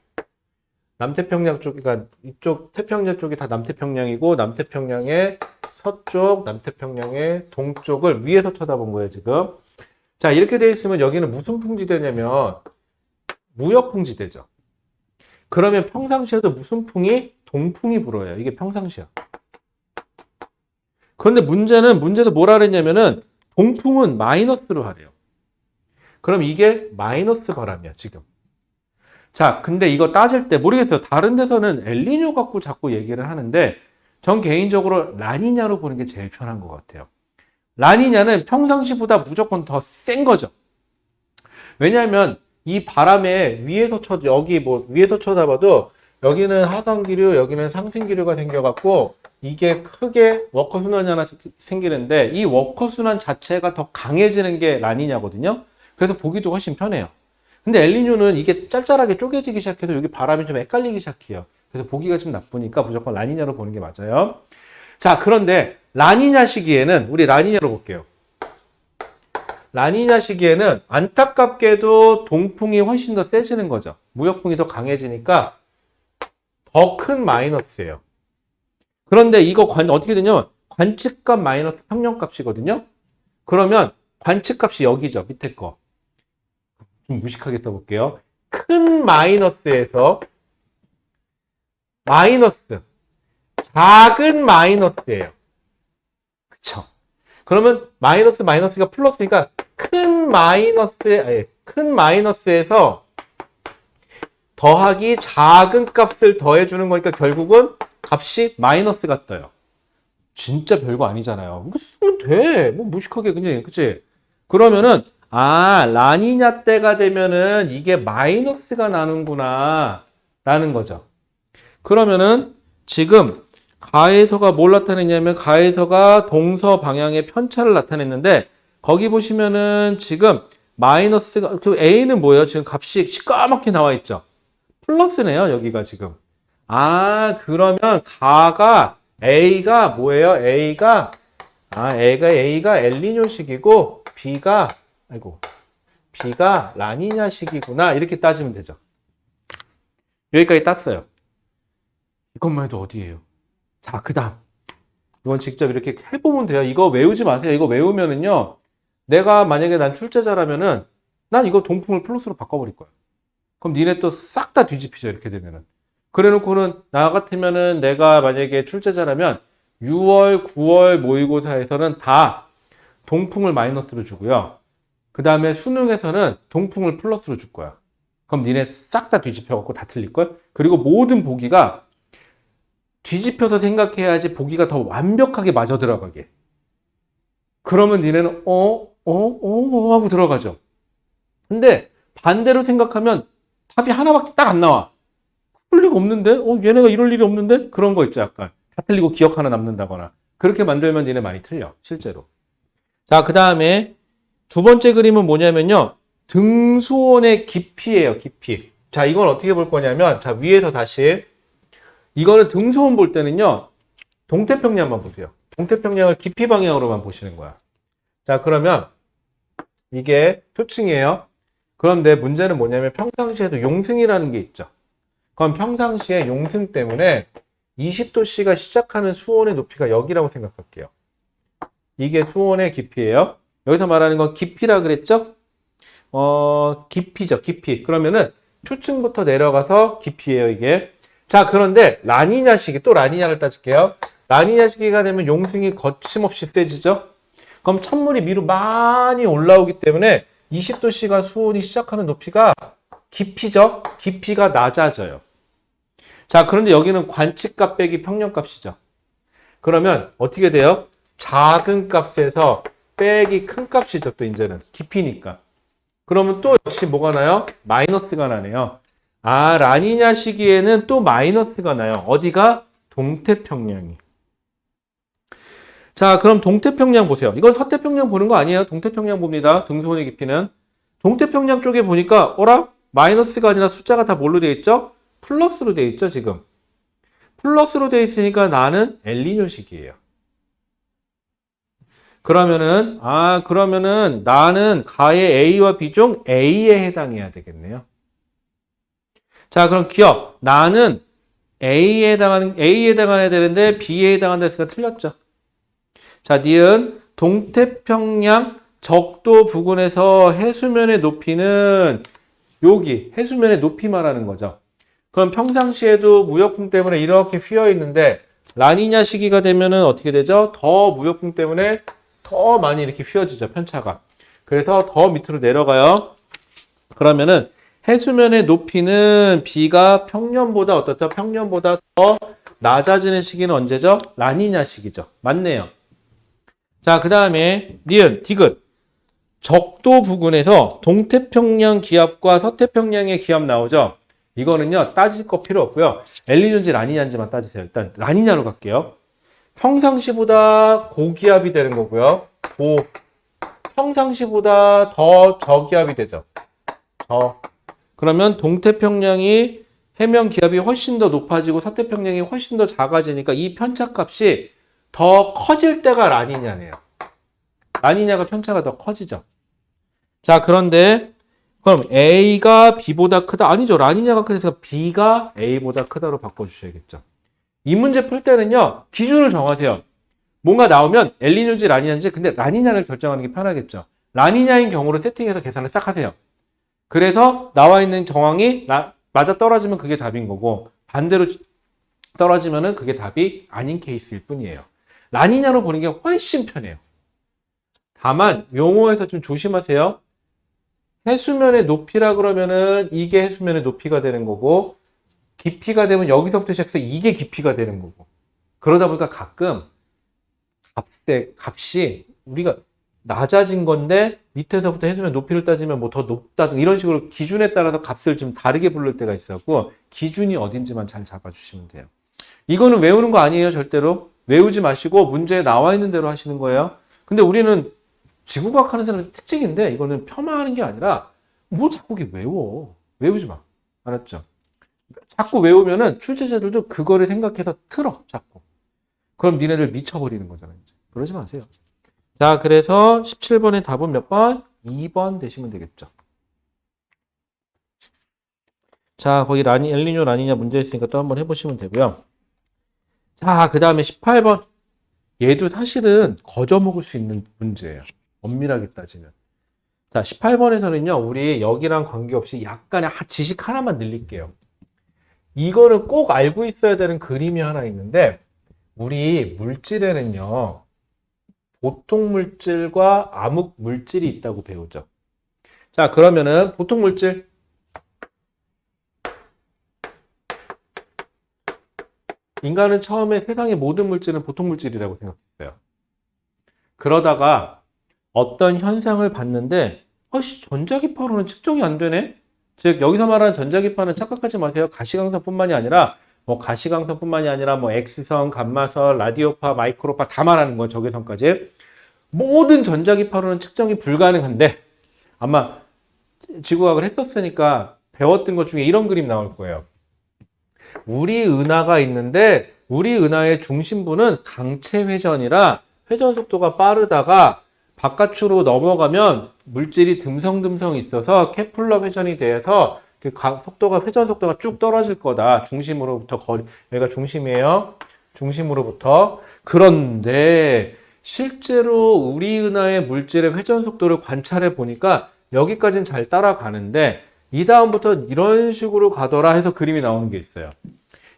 남태평양 쪽, 그러니까 이쪽 태평양 쪽이 다 남태평양이고 남태평양의 서쪽, 남태평양의 동쪽을 위에서 쳐다본 거예요, 지금. 자, 이렇게 돼 있으면 여기는 무슨 풍지대냐면 무역풍지대죠. 그러면 평상시에도 무슨 풍이? 동풍이 불어요. 이게 평상시야. 그런데 문제에서 뭐라 그랬냐면은 동풍은 마이너스로 하래요. 그럼 이게 마이너스 바람이야, 지금. 자, 근데 이거 따질 때 모르겠어요. 다른 데서는 엘니뇨 갖고 자꾸 얘기를 하는데 전 개인적으로 라니냐로 보는 게 제일 편한 것 같아요. 라니냐는 평상시보다 무조건 더 센 거죠. 왜냐하면 이 바람에 위에서 쳐다봐도 여기는 하강기류, 여기는 상승기류가 생겨갖고 이게 크게 워커순환이 하나 생기는데 이 워커순환 자체가 더 강해지는 게 라니냐거든요. 그래서 보기도 훨씬 편해요. 근데 엘니뇨는 이게 짤짤하게 쪼개지기 시작해서 여기 바람이 좀 헷갈리기 시작해요. 그래서 보기가 좀 나쁘니까 무조건 라니냐로 보는 게 맞아요. 자, 그런데 라니냐 시기에는 우리 라니냐로 볼게요. 라니냐 시기에는 안타깝게도 동풍이 훨씬 더 세지는 거죠. 무역풍이 더 강해지니까 더 큰 마이너스예요. 그런데 이거 어떻게 되냐면 관측값 마이너스 평년값이거든요. 그러면 관측값이 여기죠. 밑에 거. 좀 무식하게 써볼게요. 큰 마이너스에서 마이너스, 작은 마이너스예요. 그쵸? 그러면 마이너스가 플러스니까 큰 마이너스에서 더하기 작은 값을 더해주는 거니까 결국은 값이 마이너스가 떠요. 진짜 별거 아니잖아요. 이거 쓰면 돼. 뭐 무식하게 그냥, 그치? 그러면은 라니냐 때가 되면은 이게 마이너스가 나는구나 라는 거죠. 그러면은 지금 가에서가 뭘 나타냈냐면 가에서가 동서 방향의 편차를 나타냈는데 거기 보시면은 지금 마이너스가 그 A는 뭐예요? 지금 값이 시꺼멓게 나와 있죠. 플러스네요. 여기가 지금. 그러면 A가 뭐예요? A가 엘니뇨식이고 B가 라니냐식이구나. 이렇게 따지면 되죠. 여기까지 땄어요. 이것만 해도 어디예요? 자, 그 다음. 이건 직접 이렇게 해보면 돼요. 이거 외우지 마세요. 이거 외우면은요. 내가 만약에 난 출제자라면은 난 이거 동풍을 플러스로 바꿔버릴 거야. 그럼 니네 또 싹 다 뒤집히죠. 이렇게 되면은. 그래 놓고는 나 같으면은 내가 만약에 출제자라면 6월, 9월 모의고사에서는 다 동풍을 마이너스로 주고요. 그 다음에 수능에서는 동풍을 플러스로 줄 거야. 그럼 니네 싹 다 뒤집혀갖고 다 틀릴걸? 그리고 모든 보기가 뒤집혀서 생각해야지 보기가 더 완벽하게 맞아 들어가게. 그러면 니네는 하고 들어가죠. 근데 반대로 생각하면 답이 하나밖에 딱 안 나와. 그럴 리가 없는데? 얘네가 이럴 일이 없는데? 그런 거 있죠, 약간. 다 틀리고 기억 하나 남는다거나. 그렇게 만들면 니네 많이 틀려, 실제로. 자, 그 다음에 두 번째 그림은 뭐냐면요. 등수원의 깊이예요, 깊이. 자, 이건 어떻게 볼 거냐면, 자, 위에서 다시. 이거는 등수원 볼 때는요. 동태평양만 보세요. 동태평양을 깊이 방향으로만 보시는 거야. 자, 그러면 이게 표층이에요. 그런데 문제는 뭐냐면 평상시에도 용승이라는 게 있죠. 그럼 평상시에 용승 때문에 20도씨가 시작하는 수온의 높이가 여기라고 생각할게요. 이게 수온의 깊이예요. 여기서 말하는 건 깊이라 그랬죠? 깊이죠, 깊이. 그러면은 표층부터 내려가서 깊이예요, 이게. 자, 그런데 라니냐 시기, 또 라니냐를 따질게요. 라니냐 시기가 되면 용승이 거침없이 세지죠? 그럼 찬물이 위로 많이 올라오기 때문에 20도씨가 수온이 시작하는 높이가 깊이죠? 깊이가 낮아져요. 자, 그런데 여기는 관측값 빼기 평년값이죠. 그러면 어떻게 돼요? 작은 값에서 빼기 큰 값이죠. 또 이제는 깊이니까. 그러면 또 역시 뭐가 나요? 마이너스가 나네요. 라니냐 시기에는 또 마이너스가 나요. 어디가? 동태평양이. 자, 그럼 동태평양 보세요. 이건 서태평양 보는 거 아니에요. 동태평양 봅니다. 등수원의 깊이는. 동태평양 쪽에 보니까 마이너스가 아니라 숫자가 다 뭘로 되어 있죠? 플러스로 되어 있죠, 지금. 플러스로 되어 있으니까 나는 엘니뇨식이에요. 그러면은 나는 가의 A와 B 중 A에 해당해야 되겠네요. 자, 그럼 기억. 나는 A에 해당해야 되는데 B에 해당한다 했으니까 틀렸죠. 자, 니은 동태평양 적도 부근에서 해수면의 높이는 여기 해수면의 높이 말하는 거죠. 그럼 평상시에도 무역풍 때문에 이렇게 휘어 있는데 라니냐 시기가 되면은 어떻게 되죠? 더 무역풍 때문에 더 많이 이렇게 휘어지죠, 편차가. 그래서 더 밑으로 내려가요. 그러면은 해수면의 높이는 B가 평년보다 어떻다? 평년보다 더 낮아지는 시기는 언제죠? 라니냐 시기죠. 맞네요. 자, 그 다음에 니은, 디귿. 적도 부근에서 동태평양 기압과 서태평양의 기압 나오죠? 이거는요, 따질 거 필요 없고요. 엘니뇨인지 라니냐인지만 따지세요. 일단 라니냐로 갈게요. 평상시보다 고기압이 되는 거고요. 평상시보다 더 저기압이 되죠. 그러면 동태평양이 해면 기압이 훨씬 더 높아지고 서태평양이 훨씬 더 작아지니까 이 편차값이 더 커질 때가 라니냐네요. 라니냐가 편차가 더 커지죠. 자, 그런데 그럼 A가 B보다 크다? 아니죠. 라니냐가 크니까 B가 A보다 크다로 바꿔주셔야겠죠. 이 문제 풀 때는요. 기준을 정하세요. 뭔가 나오면 엘니뇨인지 라니냐인지 근데 라니냐를 결정하는 게 편하겠죠. 라니냐인 경우로 세팅해서 계산을 싹 하세요. 그래서 나와 있는 정황이 맞아 떨어지면 그게 답인 거고 반대로 떨어지면은 그게 답이 아닌 케이스일 뿐이에요. 라니냐로 보는 게 훨씬 편해요. 다만 용어에서 좀 조심하세요. 해수면의 높이라 그러면은 이게 해수면의 높이가 되는 거고 깊이가 되면 여기서부터 시작해서 이게 깊이가 되는 거고 그러다 보니까 가끔 값이 우리가 낮아진 건데 밑에서부터 해수면 높이를 따지면 뭐 더 높다든 이런 식으로 기준에 따라서 값을 좀 다르게 부를 때가 있었고 기준이 어딘지만 잘 잡아주시면 돼요. 이거는 외우는 거 아니에요. 절대로 외우지 마시고 문제에 나와 있는 대로 하시는 거예요. 근데 우리는 지구과학 하는 사람의 특징인데 이거는 폄하하는 게 아니라 뭐 자꾸 외워. 외우지 마. 알았죠? 자꾸 외우면은 출제자들도 그거를 생각해서 틀어. 자꾸. 그럼 니네들 미쳐버리는 거잖아요. 이제. 그러지 마세요. 자, 그래서 17번의 답은 몇 번? 2번 되시면 되겠죠. 자, 거기 엘니뇨 라니냐 문제 있으니까 또 한번 해보시면 되고요. 자, 그 다음에 18번. 얘도 사실은 거저 먹을 수 있는 문제예요. 엄밀하게 따지면. 자, 18번에서는요, 우리 여기랑 관계없이 약간의 지식 하나만 늘릴게요. 이거는 꼭 알고 있어야 되는 그림이 하나 있는데, 우리 물질에는요, 보통 물질과 암흑 물질이 있다고 배우죠. 자, 그러면은 보통 물질. 인간은 처음에 세상의 모든 물질은 보통 물질이라고 생각했어요. 그러다가 어떤 현상을 봤는데 전자기파로는 측정이 안 되네? 즉 여기서 말하는 전자기파는 착각하지 마세요. 가시광선뿐만이 아니라 가시광선뿐만이 아니라 X선, 감마선, 라디오파, 마이크로파 다 말하는 거예요. 적외선까지. 모든 전자기파로는 측정이 불가능한데 아마 지구과학을 했었으니까 배웠던 것 중에 이런 그림 나올 거예요. 우리 은하가 있는데 우리 은하의 중심부는 강체 회전이라 회전 속도가 빠르다가 바깥으로 넘어가면 물질이 듬성듬성 있어서 케플러 회전이 돼서 회전 속도가 쭉 떨어질 거다. 중심으로부터 여기가 중심이에요. 중심으로부터. 그런데 실제로 우리 은하의 물질의 회전 속도를 관찰해 보니까 여기까지는 잘 따라가는데 이 다음부터 이런 식으로 가더라 해서 그림이 나오는 게 있어요.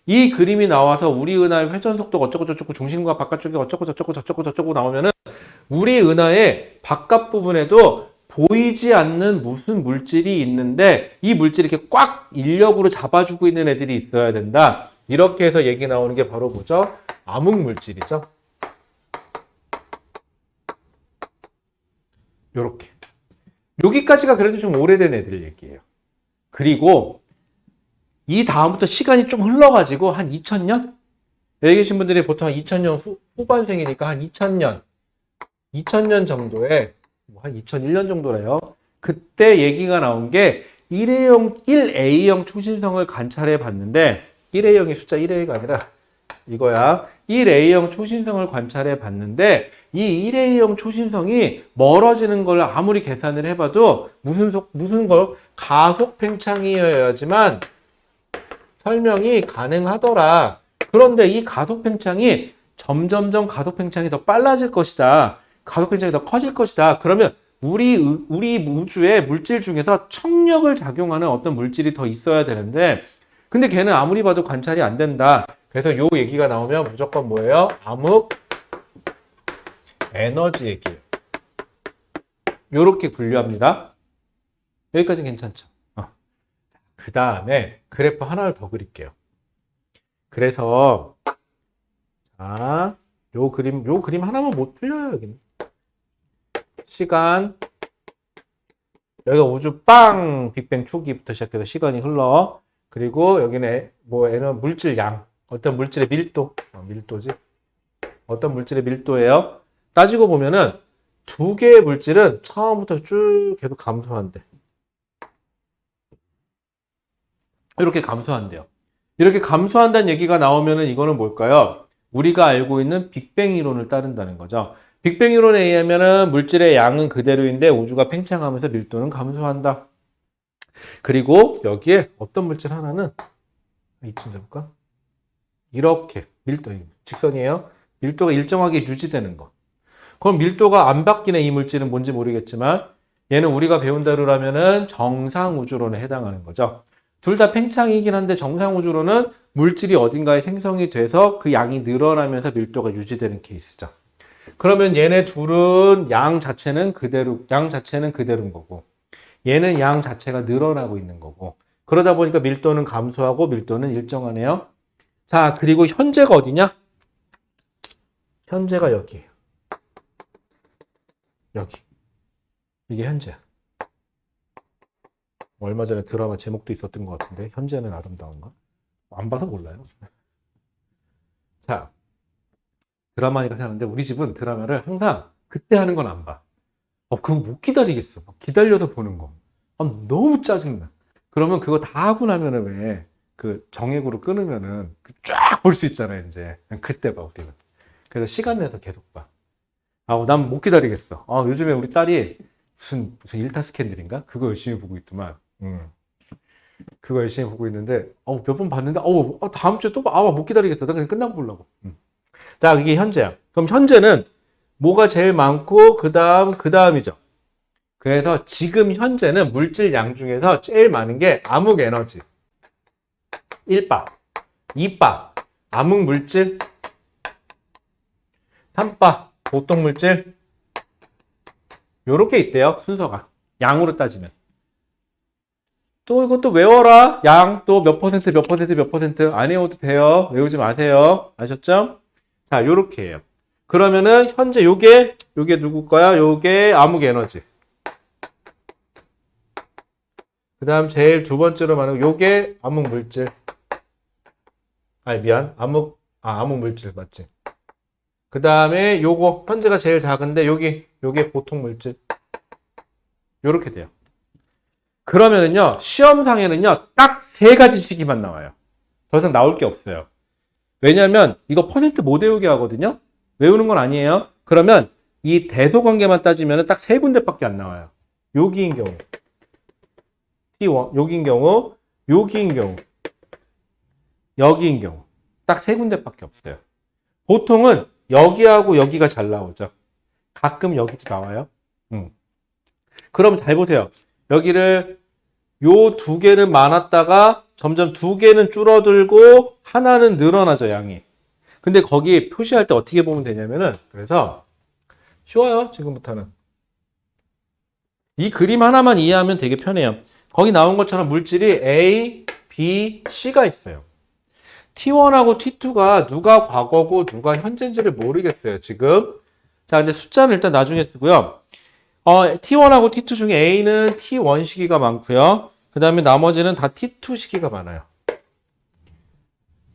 이 그림이 나와서 우리 은하의 회전 속도가 어쩌고 저쩌고 중심과 바깥쪽이 어쩌고 저쩌고 나오면은 우리 은하의 바깥 부분에도 보이지 않는 무슨 물질이 있는데 이 물질이 이렇게 꽉 인력으로 잡아주고 있는 애들이 있어야 된다. 이렇게 해서 얘기 나오는 게 바로 뭐죠? 암흑 물질이죠. 요렇게. 여기까지가 그래도 좀 오래된 애들 얘기예요. 그리고 이 다음부터 시간이 좀 흘러가지고 한 2000년? 여기 계신 분들이 보통 2000년 후반생이니까 한 2000년 정도에 한 2001년 정도래요. 그때 얘기가 나온 게 1A형 초신성을 관찰해 봤는데 1A형이 숫자 1A가 아니라 이거야. 1A형 초신성을 관찰해 봤는데 이 1A형 초신성이 멀어지는 걸 아무리 계산을 해봐도 무슨 걸 가속 팽창이어야지만 설명이 가능하더라. 그런데 이 가속 팽창이 점점점 가속 팽창이 더 빨라질 것이다. 가속 팽창이 더 커질 것이다. 그러면 우리 우주의 물질 중에서 청력을 작용하는 어떤 물질이 더 있어야 되는데, 근데 걔는 아무리 봐도 관찰이 안 된다. 그래서 요 얘기가 나오면 무조건 뭐예요? 암흑 에너지 얘기예요. 요렇게 분류합니다. 여기까지는 괜찮죠? 그 다음에 그래프 하나를 더 그릴게요. 그래서 자, 요 그림 하나만 못 풀려요, 여기는. 시간, 여기가 우주 빵 빅뱅 초기부터 시작해서 시간이 흘러. 그리고 여기는 얘는 물질 양, 어떤 물질의 밀도, 밀도지. 어떤 물질의 밀도예요. 따지고 보면은 두 개의 물질은 처음부터 쭉 계속 감소한대. 이렇게 감소한대요. 이렇게 감소한다는 얘기가 나오면은 이거는 뭘까요? 우리가 알고 있는 빅뱅 이론을 따른다는 거죠. 빅뱅 이론에 의하면은 물질의 양은 그대로인데 우주가 팽창하면서 밀도는 감소한다. 그리고 여기에 어떤 물질 하나는 이쯤 잡을까? 이렇게 밀도, 직선이에요. 밀도가 일정하게 유지되는 거. 그럼 밀도가 안 바뀌는 이 물질은 뭔지 모르겠지만 얘는 우리가 배운 대로라면은 정상 우주론에 해당하는 거죠. 둘 다 팽창이긴 한데 정상 우주론은 물질이 어딘가에 생성이 돼서 그 양이 늘어나면서 밀도가 유지되는 케이스죠. 그러면 얘네 둘은 양 자체는 그대로인 거고, 얘는 양 자체가 늘어나고 있는 거고, 그러다 보니까 밀도는 감소하고 밀도는 일정하네요. 자, 그리고 현재가 어디냐? 현재가 여기예요. 여기. 이게 현재야. 얼마 전에 드라마 제목도 있었던 것 같은데, 현재는 아름다운가? 안 봐서 몰라요. 자, 드라마니까 하는데 우리 집은 드라마를 항상 그때 하는 건 안 봐. 그거 못 기다리겠어. 기다려서 보는 거. 너무 짜증나. 그러면 그거 다 하고 나면은 왜 그 정액으로 끊으면은 쫙 볼 수 있잖아요, 이제. 그때 봐, 우리는. 그래서 시간 내서 계속 봐. 난 못 기다리겠어. 요즘에 우리 딸이 무슨 일타 스캔들인가? 그거 열심히 보고 있더만. 그거 열심히 보고 있는데, 몇 번 봤는데, 다음 주에 또 봐. 못 기다리겠어. 나 그냥 끝나고 보려고. 자, 이게 현재야. 그럼 현재는 뭐가 제일 많고, 그 다음이죠. 그래서 지금 현재는 물질 양 중에서 제일 많은 게 암흑 에너지. 1바. 2바. 암흑 물질. 3바. 보통 물질. 요렇게 있대요, 순서가. 양으로 따지면. 또 이것도 외워라. 양 또 몇 퍼센트, 몇 퍼센트, 몇 퍼센트. 안 외워도 돼요. 외우지 마세요. 아셨죠? 자, 요렇게 해요. 그러면은 현재 요게 누구 거야? 요게 암흑 에너지. 그 다음 제일 두 번째로 말하는 요게 암흑 물질. 암흑 물질 맞지? 그 다음에 요거 현재가 제일 작은데 요게 보통 물질. 요렇게 돼요. 그러면은요, 시험상에는요, 딱 세 가지 시기만 나와요. 더 이상 나올 게 없어요. 왜냐면 이거 퍼센트 못 외우게 하거든요. 외우는 건 아니에요. 그러면 이 대소 관계만 따지면 딱 세 군데밖에 안 나와요. 여기인 경우 T1, 여기인 경우, 여기인 경우, 여기인 경우 딱 세 군데밖에 없어요. 보통은 여기하고 여기가 잘 나오죠. 가끔 여기도 나와요. 그럼 잘 보세요. 여기를 요 두 개는 많았다가 점점 두 개는 줄어들고 하나는 늘어나죠, 양이. 근데 거기 표시할 때 어떻게 보면 되냐면은, 그래서 쉬워요, 지금부터는. 이 그림 하나만 이해하면 되게 편해요. 거기 나온 것처럼 물질이 A, B, C가 있어요. T1하고 T2가 누가 과거고 누가 현재인지를 모르겠어요, 지금. 자, 근데 숫자는 일단 나중에 쓰고요. T1하고 T2 중에 A는 T1 시기가 많고요. 그 다음에 나머지는 다 T2 시기가 많아요.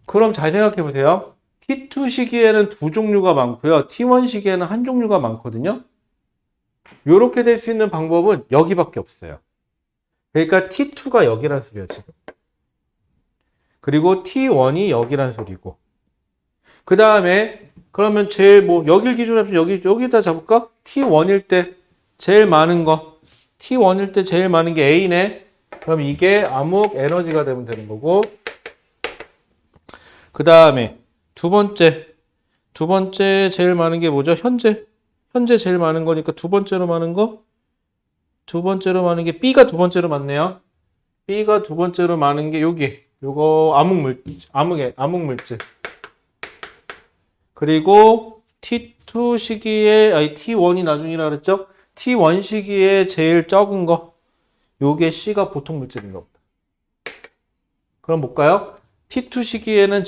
그럼 잘 생각해 보세요. T2 시기에는 두 종류가 많고요. T1 시기에는 한 종류가 많거든요. 이렇게 될 수 있는 방법은 여기밖에 없어요. 그러니까 T2가 여기란 소리야, 지금. 그리고 T1이 여기란 소리고. 그 다음에 그러면 제일 뭐 여길 기준으로 해서 여기다 잡을까? T1일 때 제일 많은 거. T1일 때 제일 많은 게 A네. 그럼 이게 암흑 에너지가 되면 되는 거고. 그 다음에 두 번째 제일 많은 게 뭐죠? 현재 제일 많은 거니까 두 번째로 많은 거. 두 번째로 많은 게 B가 두 번째로 많네요. B가 두 번째로 많은 게 요거 암흑 물질. 그리고 T2 시기에, T1이 나중이라 그랬죠? T1 시기에 제일 적은 거. 요게 C가 보통 물질인가 보다. 그럼 볼까요? T2 시기에는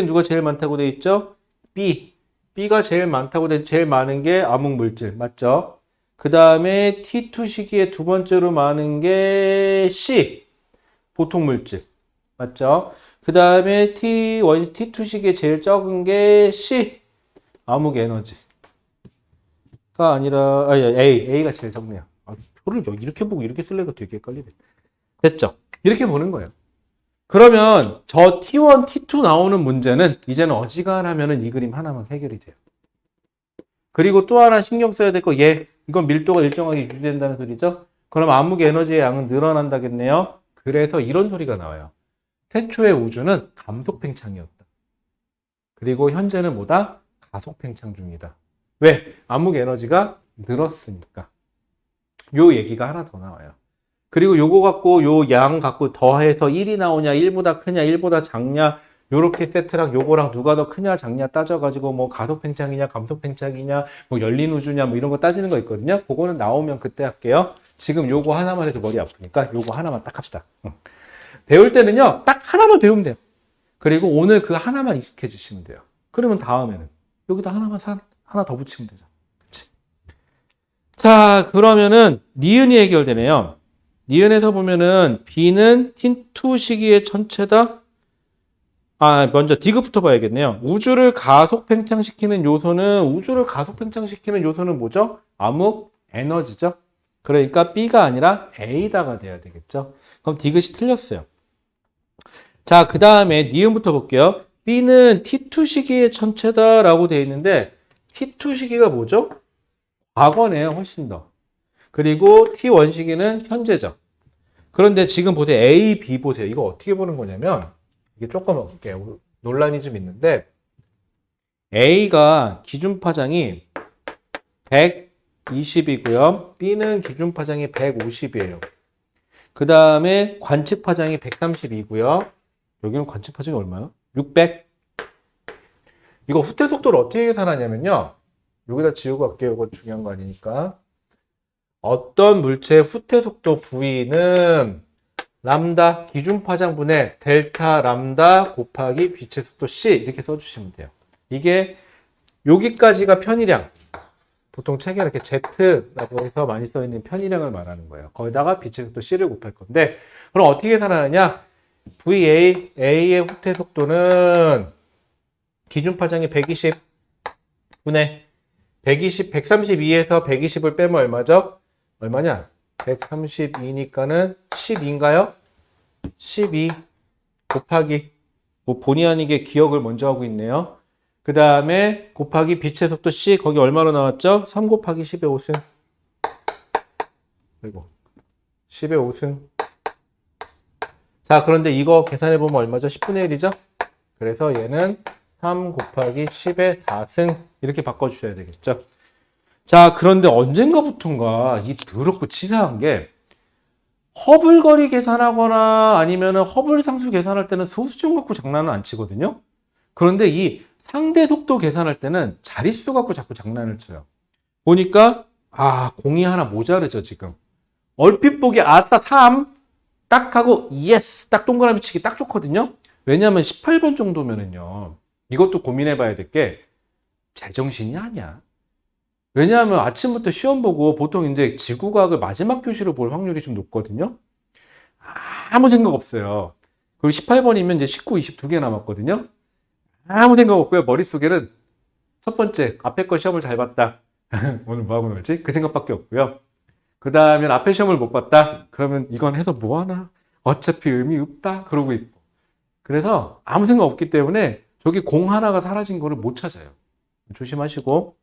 누가 제일 많다고 돼 있죠? B. B가 제일 많다고 제일 많은 게 암흑 물질. 맞죠? 그 다음에 T2 시기에 두 번째로 많은 게 C. 보통 물질. 맞죠? 그 다음에 T2 시기에 제일 적은 게 C. 암흑 에너지가 아니라, A가 제일 적네요. 표를 이렇게 보고 이렇게 쓰려고 되게 헷갈리네. 됐죠? 이렇게 보는 거예요. 그러면 저 T1, T2 나오는 문제는 이제는 어지간하면은 이 그림 하나만 해결이 돼요. 그리고 또 하나 신경 써야 될 거, 이건 밀도가 일정하게 유지된다는 소리죠? 그럼 암흑 에너지의 양은 늘어난다겠네요? 그래서 이런 소리가 나와요. 태초의 우주는 감속 팽창이었다. 그리고 현재는 뭐다? 가속 팽창 중이다. 왜? 암흑 에너지가 늘었으니까. 요 얘기가 하나 더 나와요. 그리고 요거 갖고 요 양 갖고 더해서 1이 나오냐, 1보다 크냐, 1보다 작냐, 요렇게 세트랑 요거랑 누가 더 크냐, 작냐 따져가지고 뭐 가속 팽창이냐, 감속 팽창이냐, 뭐 열린 우주냐, 뭐 이런 거 따지는 거 있거든요. 그거는 나오면 그때 할게요. 지금 요거 하나만 해도 머리 아프니까 요거 하나만 딱 합시다. 배울 때는요, 딱 하나만 배우면 돼요. 그리고 오늘 그 하나만 익숙해지시면 돼요. 그러면 다음에는 여기다 하나 더 붙이면 되죠. 그치? 자, 그러면은 니은이 해결되네요. 니은에서 보면은 B는 T2 시기의 천체다. 먼저 디귿부터 봐야겠네요. 우주를 가속 팽창시키는 요소는 뭐죠? 암흑 에너지죠. 그러니까 B가 아니라 A다가 돼야 되겠죠. 그럼 디귿이 틀렸어요. 자, 그 다음에 니은부터 볼게요. B는 T2 시기의 천체다라고 되어 있는데 T2 시기가 뭐죠? 과거네요. 훨씬 더. 그리고 T1 시기는 현재죠. 그런데 지금 보세요. A, B 보세요. 이거 어떻게 보는 거냐면 이게 조금 논란이 좀 있는데 A가 기준 파장이 120이고요. B는 기준 파장이 150이에요. 그 다음에 관측 파장이 132고요. 여기는 관측 파장이 얼마야? 600. 이거 후퇴 속도를 어떻게 계산하냐면요. 여기다 지우고 갈게요. 이거 중요한 거 아니니까. 어떤 물체의 후퇴 속도 V는 람다 기준 파장분의 델타 람다 곱하기 빛의 속도 C 이렇게 써주시면 돼요. 이게 여기까지가 편의량. 보통 책에 이렇게 Z라고 해서 많이 써있는 편의량을 말하는 거예요. 거기다가 빛의 속도 C를 곱할 건데 그럼 어떻게 계산하느냐? A의 후퇴 속도는 기준 파장이 120 분의 132에서 120을 빼면 얼마죠? 얼마냐? 132니까는 12인가요? 12 곱하기 뭐 본의 아니게 기억을 먼저 하고 있네요. 그 다음에 곱하기 빛의 속도 C 거기 얼마로 나왔죠? 3 곱하기 10의 5승. 그리고 10의 5승. 자, 그런데 이거 계산해 보면 얼마죠? 10분의 1이죠? 그래서 얘는 3 곱하기 10의 4승 이렇게 바꿔주셔야 되겠죠? 자, 그런데 언젠가부턴가 이 더럽고 치사한 게 허블 거리 계산하거나 아니면은 허블 상수 계산할 때는 소수점 갖고 장난을 안 치거든요. 그런데 이 상대 속도 계산할 때는 자릿수 갖고 자꾸 장난을 쳐요. 보니까 공이 하나 모자르죠, 지금. 얼핏 보기 아싸 3 딱 하고 예스 딱 동그라미 치기 딱 좋거든요. 왜냐하면 18번 정도면은요. 이것도 고민해 봐야 될 게 제정신이 아니야. 왜냐하면 아침부터 시험 보고 보통 이제 지구과학을 마지막 교시로 볼 확률이 좀 높거든요. 아무 생각 없어요. 그리고 18번이면 이제 19, 20 두 개 남았거든요. 아무 생각 없고요. 머릿속에는 첫 번째, 앞에 거 시험을 잘 봤다. 오늘 뭐하고 놀지? 그 생각밖에 없고요. 그 다음에 앞에 시험을 못 봤다. 그러면 이건 해서 뭐하나? 어차피 의미 없다. 그러고 있고. 그래서 아무 생각 없기 때문에 저기 공 하나가 사라진 거를 못 찾아요. 조심하시고.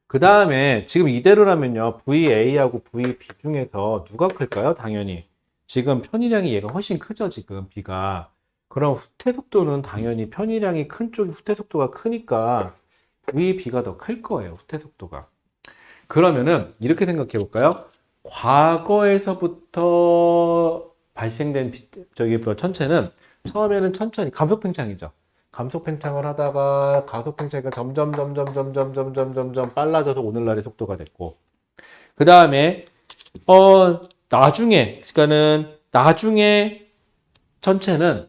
그 다음에 지금 이대로라면요. VA하고 VB 중에서 누가 클까요? 당연히. 지금 편의량이 얘가 훨씬 크죠, 지금 B가. 그럼 후퇴 속도는 당연히 편의량이 큰 쪽이 후퇴 속도가 크니까 VB가 더 클 거예요, 후퇴 속도가. 그러면은 이렇게 생각해 볼까요? 과거에서부터 발생된 천체는 처음에는 천천히 감속 팽창이죠. 감속 팽창을 하다가 가속 팽창이 점점 빨라져서 오늘날의 속도가 됐고, 그 다음에 나중에 천체는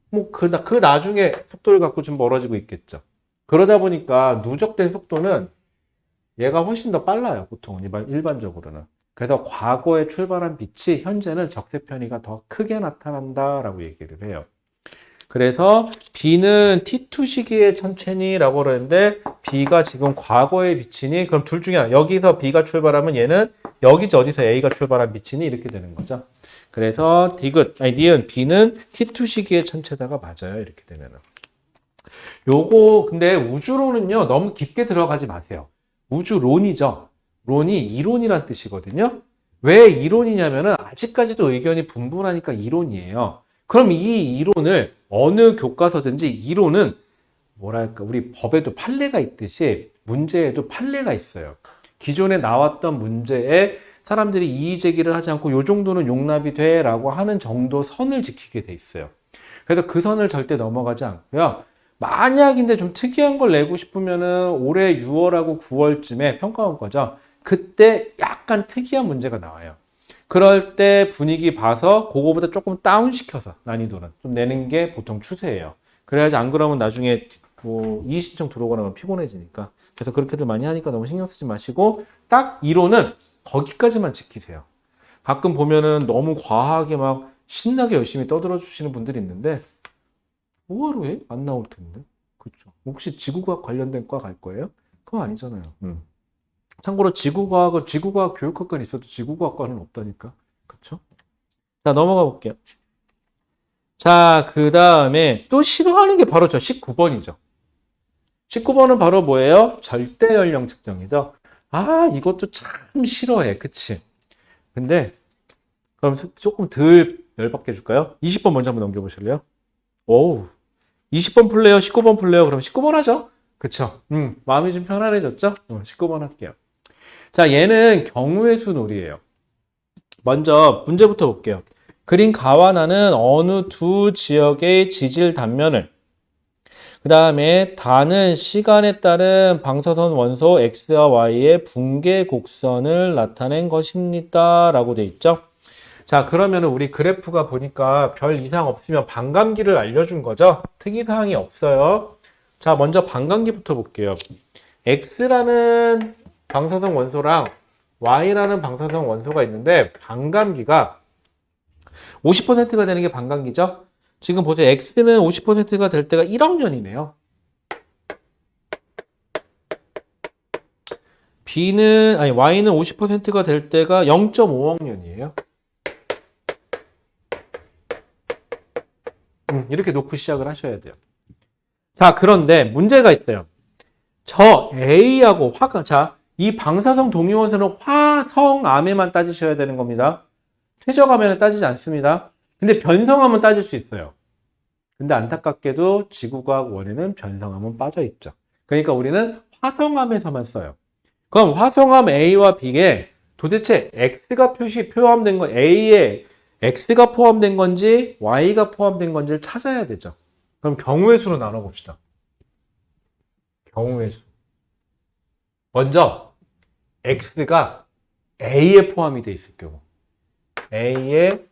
뭐 그 나중에 속도를 갖고 좀 멀어지고 있겠죠. 그러다 보니까 누적된 속도는 얘가 훨씬 더 빨라요, 보통 일반적으로는. 그래서 과거에 출발한 빛이 현재는 적세 편이가 더 크게 나타난다라고 얘기를 해요. 그래서 B는 T2 시기의 천체니라고 그러는데 B가 지금 과거의 빛이니, 그럼 둘 중에 하나, 여기서 B가 출발하면 얘는 여기서 어디서 A가 출발한 빛이니 이렇게 되는 거죠. 그래서 니은 B는 T2 시기의 천체다가 맞아요, 이렇게 되면은. 요거 근데 우주론은요 너무 깊게 들어가지 마세요. 우주론이죠. 론이 이론이란 뜻이거든요. 왜 이론이냐면은 아직까지도 의견이 분분하니까 이론이에요. 그럼 이 이론을 어느 교과서든지 이론은 뭐랄까, 우리 법에도 판례가 있듯이 문제에도 판례가 있어요. 기존에 나왔던 문제에 사람들이 이의 제기를 하지 않고 요 정도는 용납이 돼 라고 하는 정도 선을 지키게 돼 있어요. 그래서 그 선을 절대 넘어가지 않고요. 만약인데 좀 특이한 걸 내고 싶으면은 올해 6월하고 9월쯤에 평가원과죠. 그때 약간 특이한 문제가 나와요. 그럴 때 분위기 봐서 그거보다 조금 다운시켜서 난이도는 좀 내는 게 보통 추세예요. 그래야지 안 그러면 나중에 뭐 이의 신청 들어오거나 하면 피곤해지니까. 그래서 그렇게들 많이 하니까 너무 신경 쓰지 마시고 딱 이론은 거기까지만 지키세요. 가끔 보면은 너무 과하게 막 신나게 열심히 떠들어 주시는 분들이 있는데 뭐하러 해? 안 나올 텐데. 그렇죠. 혹시 지구과학 관련된 과 갈 거예요? 그거 아니잖아요. 참고로 지구과학 교육학과는 있어도 지구과학과는 없다니까. 그렇죠? 자, 넘어가 볼게요. 자, 그 다음에 또 싫어하는 게 바로 저 19번이죠. 19번은 바로 뭐예요? 절대 연령 측정이죠. 아, 이것도 참 싫어해. 그치? 근데 그럼 조금 덜 열받게 해줄까요? 20번 먼저 한번 넘겨보실래요? 오우. 20번 풀래요? 19번 풀래요? 그럼 19번 하죠? 그쵸? 마음이 좀 편안해졌죠? 19번 할게요. 자, 얘는 경우의 수 놀이에요. 먼저 문제부터 볼게요. 그린 가와나는 어느 두 지역의 지질 단면을, 그 다음에 다는 시간에 따른 방사선 원소 X와 Y의 붕괴 곡선을 나타낸 것입니다. 라고 돼 있죠. 자, 그러면 우리 그래프가 보니까 별 이상 없으면 반감기를 알려준 거죠. 특이사항이 없어요. 자, 먼저 반감기부터 볼게요. X라는 방사선 원소랑 Y라는 방사선 원소가 있는데 반감기가 50%가 되는 게 반감기죠. 지금 보세요. X는 50%가 될 때가 1억 년이네요. Y는 50%가 될 때가 0.5억 년이에요. 이렇게 놓고 시작을 하셔야 돼요. 자, 그런데 문제가 있어요. 저 A하고 이 방사성 동위원소는 화성암에만 따지셔야 되는 겁니다. 퇴적암에는 따지지 않습니다. 근데 변성암은 따질 수 있어요. 근데 안타깝게도 지구과학 원에는 변성암은 빠져 있죠. 그러니까 우리는 화성암에서만 써요. 그럼 화성암 A와 B에 도대체 X가 포함된 건 A에 X가 포함된 건지 Y가 포함된 건지를 찾아야 되죠. 그럼 경우의 수로 나눠봅시다. 경우의 수. 먼저 X가 A에 포함이 되어 있을 경우, A에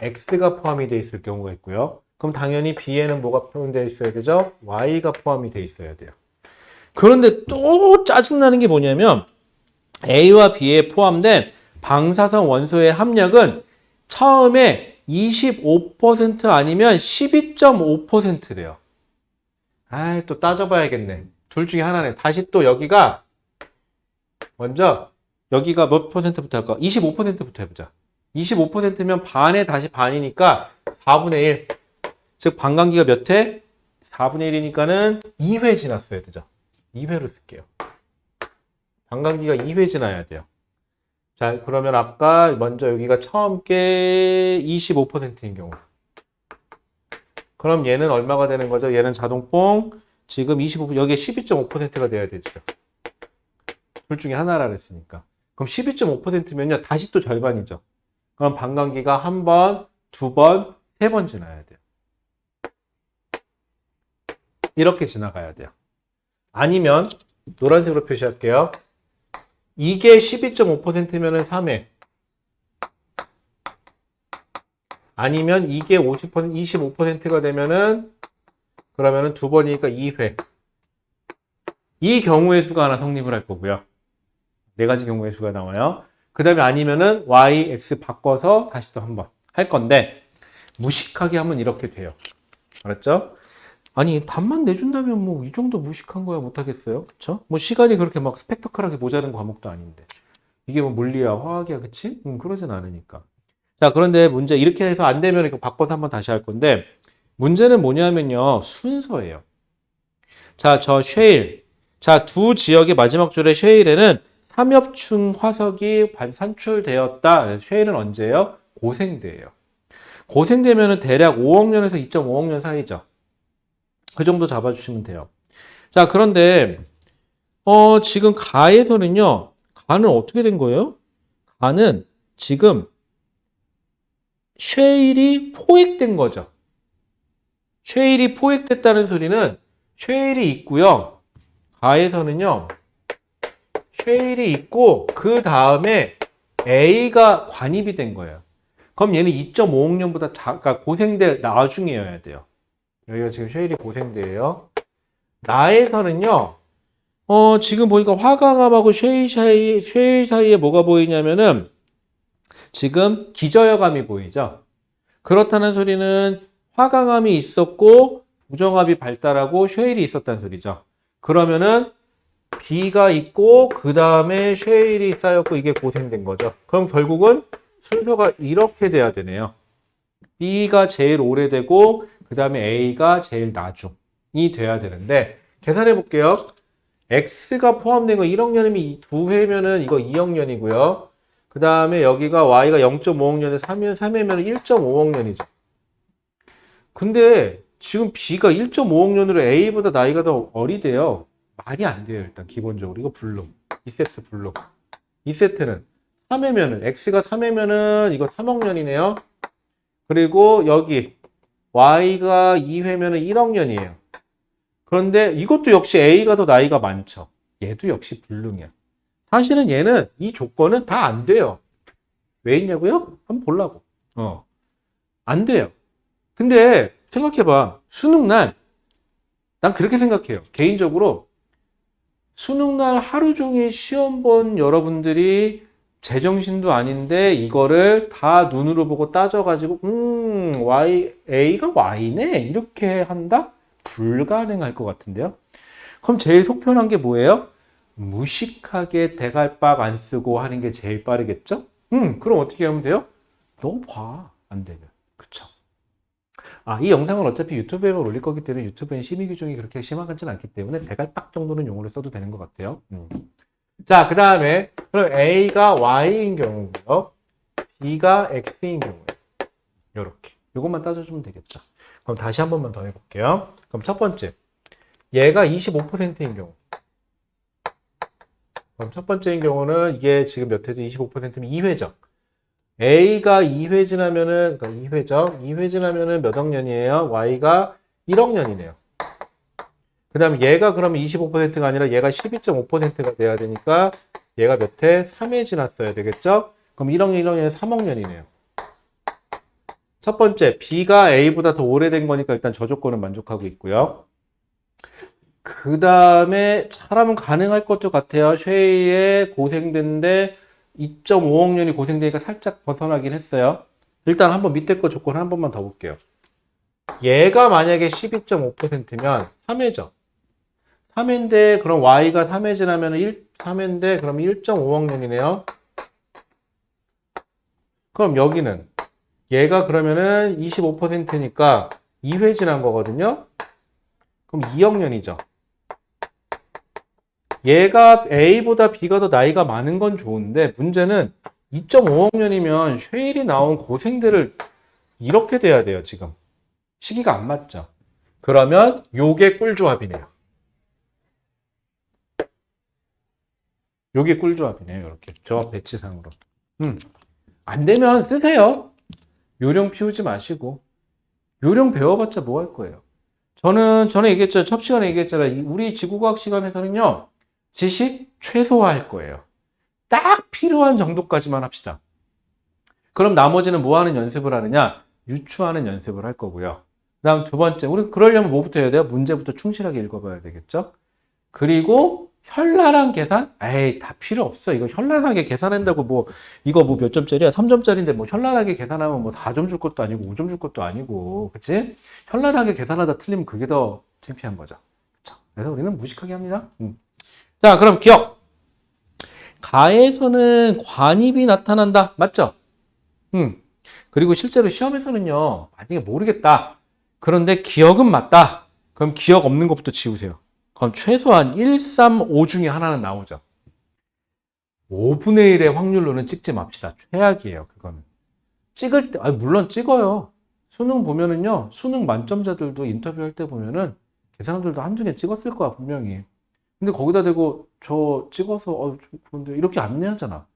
X가 포함이 되어 있을 경우가 있고요. 그럼 당연히 B에는 뭐가 포함되어 있어야 되죠? Y가 포함이 되어 있어야 돼요. 그런데 또 짜증나는 게 뭐냐면 A와 B에 포함된 방사성 원소의 함량은 처음에 25% 아니면 12.5%래요. 아이, 또 따져봐야겠네. 둘 중에 하나네. 다시 또 여기가 몇 퍼센트부터 할까? 25%부터 해보자. 25%면 반에 다시 반이니까 4분의 1. 즉 반감기가 몇 회? 4분의 1이니까는 2회 지났어야 되죠. 2회로 쓸게요. 반감기가 2회 지나야 돼요. 자, 그러면 아까 먼저 여기가 처음 게 25%인 경우. 그럼 얘는 얼마가 되는 거죠? 얘는 자동뽕 지금 25, 여기에 12.5%가 돼야 되죠. 둘 중에 하나라 그랬으니까. 그럼 12.5%면요, 다시 또 절반이죠. 그럼 반감기가 한 번, 두 번, 세 번 지나야 돼요. 이렇게 지나가야 돼요. 아니면 노란색으로 표시할게요. 이게 12.5%면은 3회. 아니면 이게 50%, 25%가 되면은 그러면은 두 번이니까 2회. 이 경우의 수가 하나 성립을 할 거고요. 네 가지 경우의 수가 나와요. 그 다음에 아니면은 y, x 바꿔서 다시 또 한 번 할 건데 무식하게 하면 이렇게 돼요. 알았죠? 아니 답만 내준다면 뭐 이 정도 무식한 거야 못하겠어요? 그쵸? 뭐 시간이 그렇게 막 스펙터클하게 모자른 과목도 아닌데 이게 뭐 물리야 화학이야 그치? 그러진 않으니까. 자 그런데 문제 이렇게 해서 안 되면 이거 바꿔서 한번 다시 할 건데 문제는 뭐냐면요 순서예요. 자 저 쉐일 자 두 지역의 마지막 줄의 쉐일에는 삼엽충 화석이 산출되었다. 쉐일은 언제예요? 고생대예요. 고생되면은 대략 5억 년에서 2.5억 년 사이죠. 그 정도 잡아주시면 돼요. 자, 그런데, 지금 가에서는요, 가는 어떻게 된 거예요? 가는 지금 쉐일이 포획된 거죠. 쉐일이 포획됐다는 소리는 쉐일이 있고요. 가에서는요, 쉐일이 있고, 그 다음에 A가 관입이 된 거예요. 그럼 얘는 2.5억 년보다 그러니까 고생대 나중이어야 돼요. 여기가 지금 쉐일이 고생대예요. 나에서는요, 지금 보니까 화강암하고 쉐일 사이에 뭐가 보이냐면은 지금 기저혈감이 보이죠? 그렇다는 소리는 화강암이 있었고 부정압이 발달하고 쉐일이 있었다는 소리죠. 그러면은 B가 있고 그 다음에 쉐일이 쌓였고 이게 고생된 거죠. 그럼 결국은 순서가 이렇게 돼야 되네요. B가 제일 오래되고 그 다음에 A가 제일 나중이 돼야 되는데 계산해 볼게요. X가 포함된 거 1억 년이면 두 회면은 이거 2억 년이고요. 그 다음에 여기가 Y가 0.5억 년에 3회면 1.5억 년이죠. 근데 지금 B가 1.5억 년으로 A보다 나이가 더 어리대요. 말이 안 돼요. 일단 기본적으로 이거 불능. 2세트 불능. 2세트는 3회면은 X가 3회면은 이거 3억 년이네요. 그리고 여기 Y가 2회면은 1억 년이에요. 그런데 이것도 역시 A가 더 나이가 많죠. 얘도 역시 불능이야. 사실은 얘는 이 조건은 다 안 돼요. 왜 있냐고요? 한번 보려고. 안 돼요. 근데 생각해봐. 수능날 난 그렇게 생각해요. 개인적으로 수능날 하루 종일 시험 본 여러분들이 제정신도 아닌데 이거를 다 눈으로 보고 따져가지고 A가 Y네 이렇게 한다? 불가능할 것 같은데요. 그럼 제일 속편한 게 뭐예요? 무식하게 대갈박 안 쓰고 하는 게 제일 빠르겠죠? 그럼 어떻게 하면 돼요? 너 봐. 안 되면. 그쵸? 이 영상은 어차피 유튜브에만 올릴 거기 때문에 유튜브엔 심의 규정이 그렇게 심하지는 않기 때문에 대갈박 정도는 용어를 써도 되는 것 같아요. 자, 그 다음에 그럼 A가 Y인 경우고요. B가 X인 경우예요. 요렇게. 요것만 따져주면 되겠죠. 그럼 다시 한 번만 더 해볼게요. 그럼 첫 번째. 얘가 25%인 경우. 그럼 첫 번째인 경우는 이게 지금 몇 회죠? 25%면 2회죠. A가 2회 지나면은, 그러니까 2회죠. 2회 지나면은 몇 억 년이에요? Y가 1억 년이네요. 그 다음에 얘가 그러면 25%가 아니라 얘가 12.5%가 돼야 되니까 얘가 몇 회? 3회 지났어야 되겠죠? 그럼 1억 년, 1억 년에 3억 년이네요. 첫 번째, B가 A보다 더 오래된 거니까 일단 저 조건은 만족하고 있고요. 그 다음에 사람은 가능할 것도 같아요. 쉐일에 고생된데 2.5억 년이 고생되니까 살짝 벗어나긴 했어요. 일단 한번 밑에 거 조건 한 번만 더 볼게요. 얘가 만약에 12.5%면 3회죠. 3회인데 그럼 Y가 3회 지나면 3회인데 그럼 1.5억 년이네요. 그럼 여기는 얘가 그러면은 25%니까 2회 지난 거거든요. 그럼 2억 년이죠. 얘가 A보다 B가 더 나이가 많은 건 좋은데 문제는 2.5억 년이면 쉐일이 나온 고생들을 이렇게 돼야 돼요, 지금. 시기가 안 맞죠. 그러면 요게 꿀조합이네요. 요게 꿀조합이네요. 이렇게 조합 배치상으로. 안 되면 쓰세요. 요령 피우지 마시고. 요령 배워봤자 뭐 할 거예요. 저는 전에 얘기했죠. 첫 시간에 얘기했잖아요. 우리 지구과학 시간에서는요. 지식 최소화할 거예요. 딱 필요한 정도까지만 합시다. 그럼 나머지는 뭐 하는 연습을 하느냐? 유추하는 연습을 할 거고요. 그 다음 두 번째, 우리 그러려면 뭐부터 해야 돼요? 문제부터 충실하게 읽어봐야 되겠죠? 그리고 현란한 계산? 에이, 다 필요 없어. 이거 현란하게 계산한다고 뭐, 이거 뭐 몇 점짜리야? 3점짜리인데 뭐 현란하게 계산하면 뭐 4점 줄 것도 아니고 5점 줄 것도 아니고. 그치? 현란하게 계산하다 틀리면 그게 더 창피한 거죠. 그쵸? 그래서 우리는 무식하게 합니다. 자, 그럼 기억. 가에서는 관입이 나타난다. 맞죠? 그리고 실제로 시험에서는요, 만약에 모르겠다. 그런데 기억은 맞다. 그럼 기억 없는 것부터 지우세요. 그럼 최소한 1, 3, 5 중에 하나는 나오죠. 5분의 1의 확률로는 찍지 맙시다. 최악이에요, 그거는. 찍을 때, 아니, 물론 찍어요. 수능 보면은요, 수능 만점자들도 인터뷰할 때 보면은 그 사람들도 한두 개 찍었을 거야, 분명히. 근데 거기다 대고 저 찍어서, 그런데 이렇게 안 내하잖아.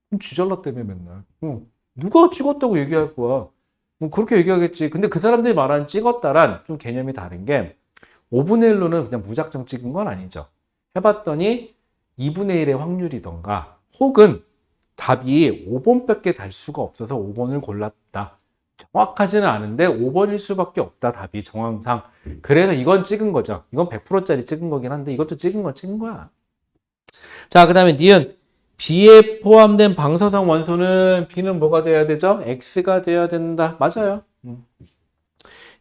그럼 쥐잘라 때문에 맨날. 누가 찍었다고 얘기할 거야? 뭐 그렇게 얘기하겠지. 근데 그 사람들이 말하는 찍었다란 좀 개념이 다른 게 5분의 1로는 그냥 무작정 찍은 건 아니죠. 해봤더니 2분의 1의 확률이던가 혹은 답이 5번밖에 달 수가 없어서 5번을 골랐다. 정확하지는 않은데 5번일 수밖에 없다. 답이 정황상. 그래서 이건 찍은 거죠. 이건 100%짜리 찍은 거긴 한데 이것도 찍은 건 찍은 거야. 자, 그 다음에 니은. B에 포함된 방사성 원소는 B는 뭐가 돼야 되죠? X가 돼야 된다. 맞아요.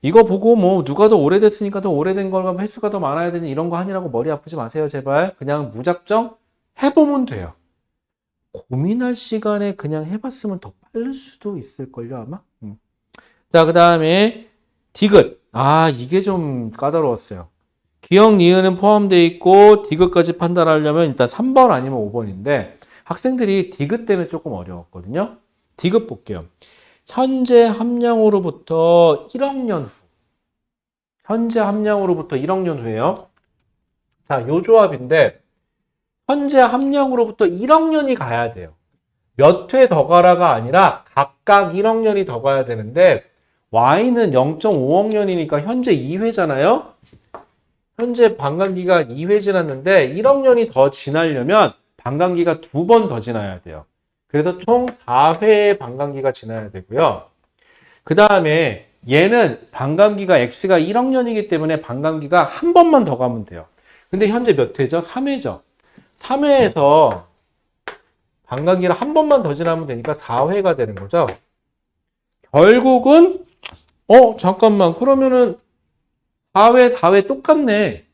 이거 보고 뭐 누가 더 오래됐으니까 더 오래된 거가 횟수가 더 많아야 되는 이런 거 하느라고 머리 아프지 마세요. 제발. 그냥 무작정 해보면 돼요. 고민할 시간에 그냥 해봤으면 더 빠를 수도 있을걸요 아마. 자, 그 다음에 디귿. 아, 이게 좀 까다로웠어요. 기억, 니은은 포함되어 있고 디귿까지 판단하려면 일단 3번 아니면 5번인데 학생들이 디귿 때문에 조금 어려웠거든요. 디귿 볼게요. 현재 함량으로부터 1억 년 후. 현재 함량으로부터 1억 년 후에요. 자, 요 조합인데 현재 함량으로부터 1억 년이 가야 돼요. 몇 회 더 가라가 아니라 각각 1억 년이 더 가야 되는데 Y는 0.5억 년이니까 현재 2회잖아요. 현재 반감기가 2회 지났는데 1억 년이 더 지나려면 반감기가 2번 더 지나야 돼요. 그래서 총 4회의 반감기가 지나야 되고요. 그 다음에 얘는 반감기가 X가 1억 년이기 때문에 반감기가 한 번만 더 가면 돼요. 근데 현재 몇 회죠? 3회죠. 3회에서 반감기를 한 번만 더 지나면 되니까 4회가 되는 거죠. 결국은 잠깐만. 그러면은 4회 똑같네.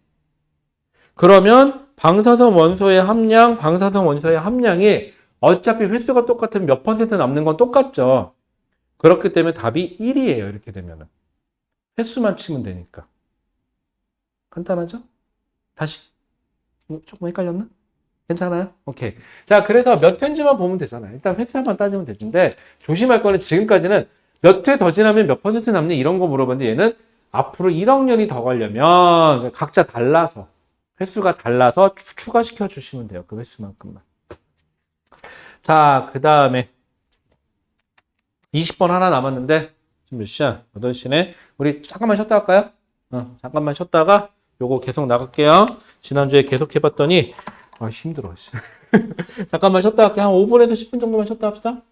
그러면 방사성 원소의 함량이 어차피 횟수가 똑같으면 몇 퍼센트 남는 건 똑같죠. 그렇기 때문에 답이 1이에요. 이렇게 되면은. 횟수만 치면 되니까. 간단하죠? 다시. 조금 헷갈렸나? 괜찮아요? 오케이. 자, 그래서 몇 회인지만 보면 되잖아요. 일단 횟수만 따지면 되는데 조심할 거는 지금까지는 몇 회 더 지나면 몇 퍼센트 남니? 이런 거 물어봤는데 얘는 앞으로 1억 년이 더 가려면 각자 달라서 횟수가 달라서 추가시켜 주시면 돼요. 그 횟수만큼만. 자, 그 다음에 20번 하나 남았는데 지금 몇 시야? 8시네. 우리 잠깐만 쉬었다 할까요? 잠깐만 쉬었다가 요거 계속 나갈게요. 지난주에 계속 해봤더니 힘들어. 잠깐만 쉬었다 할게요. 한 5분에서 10분 정도만 쉬었다 합시다.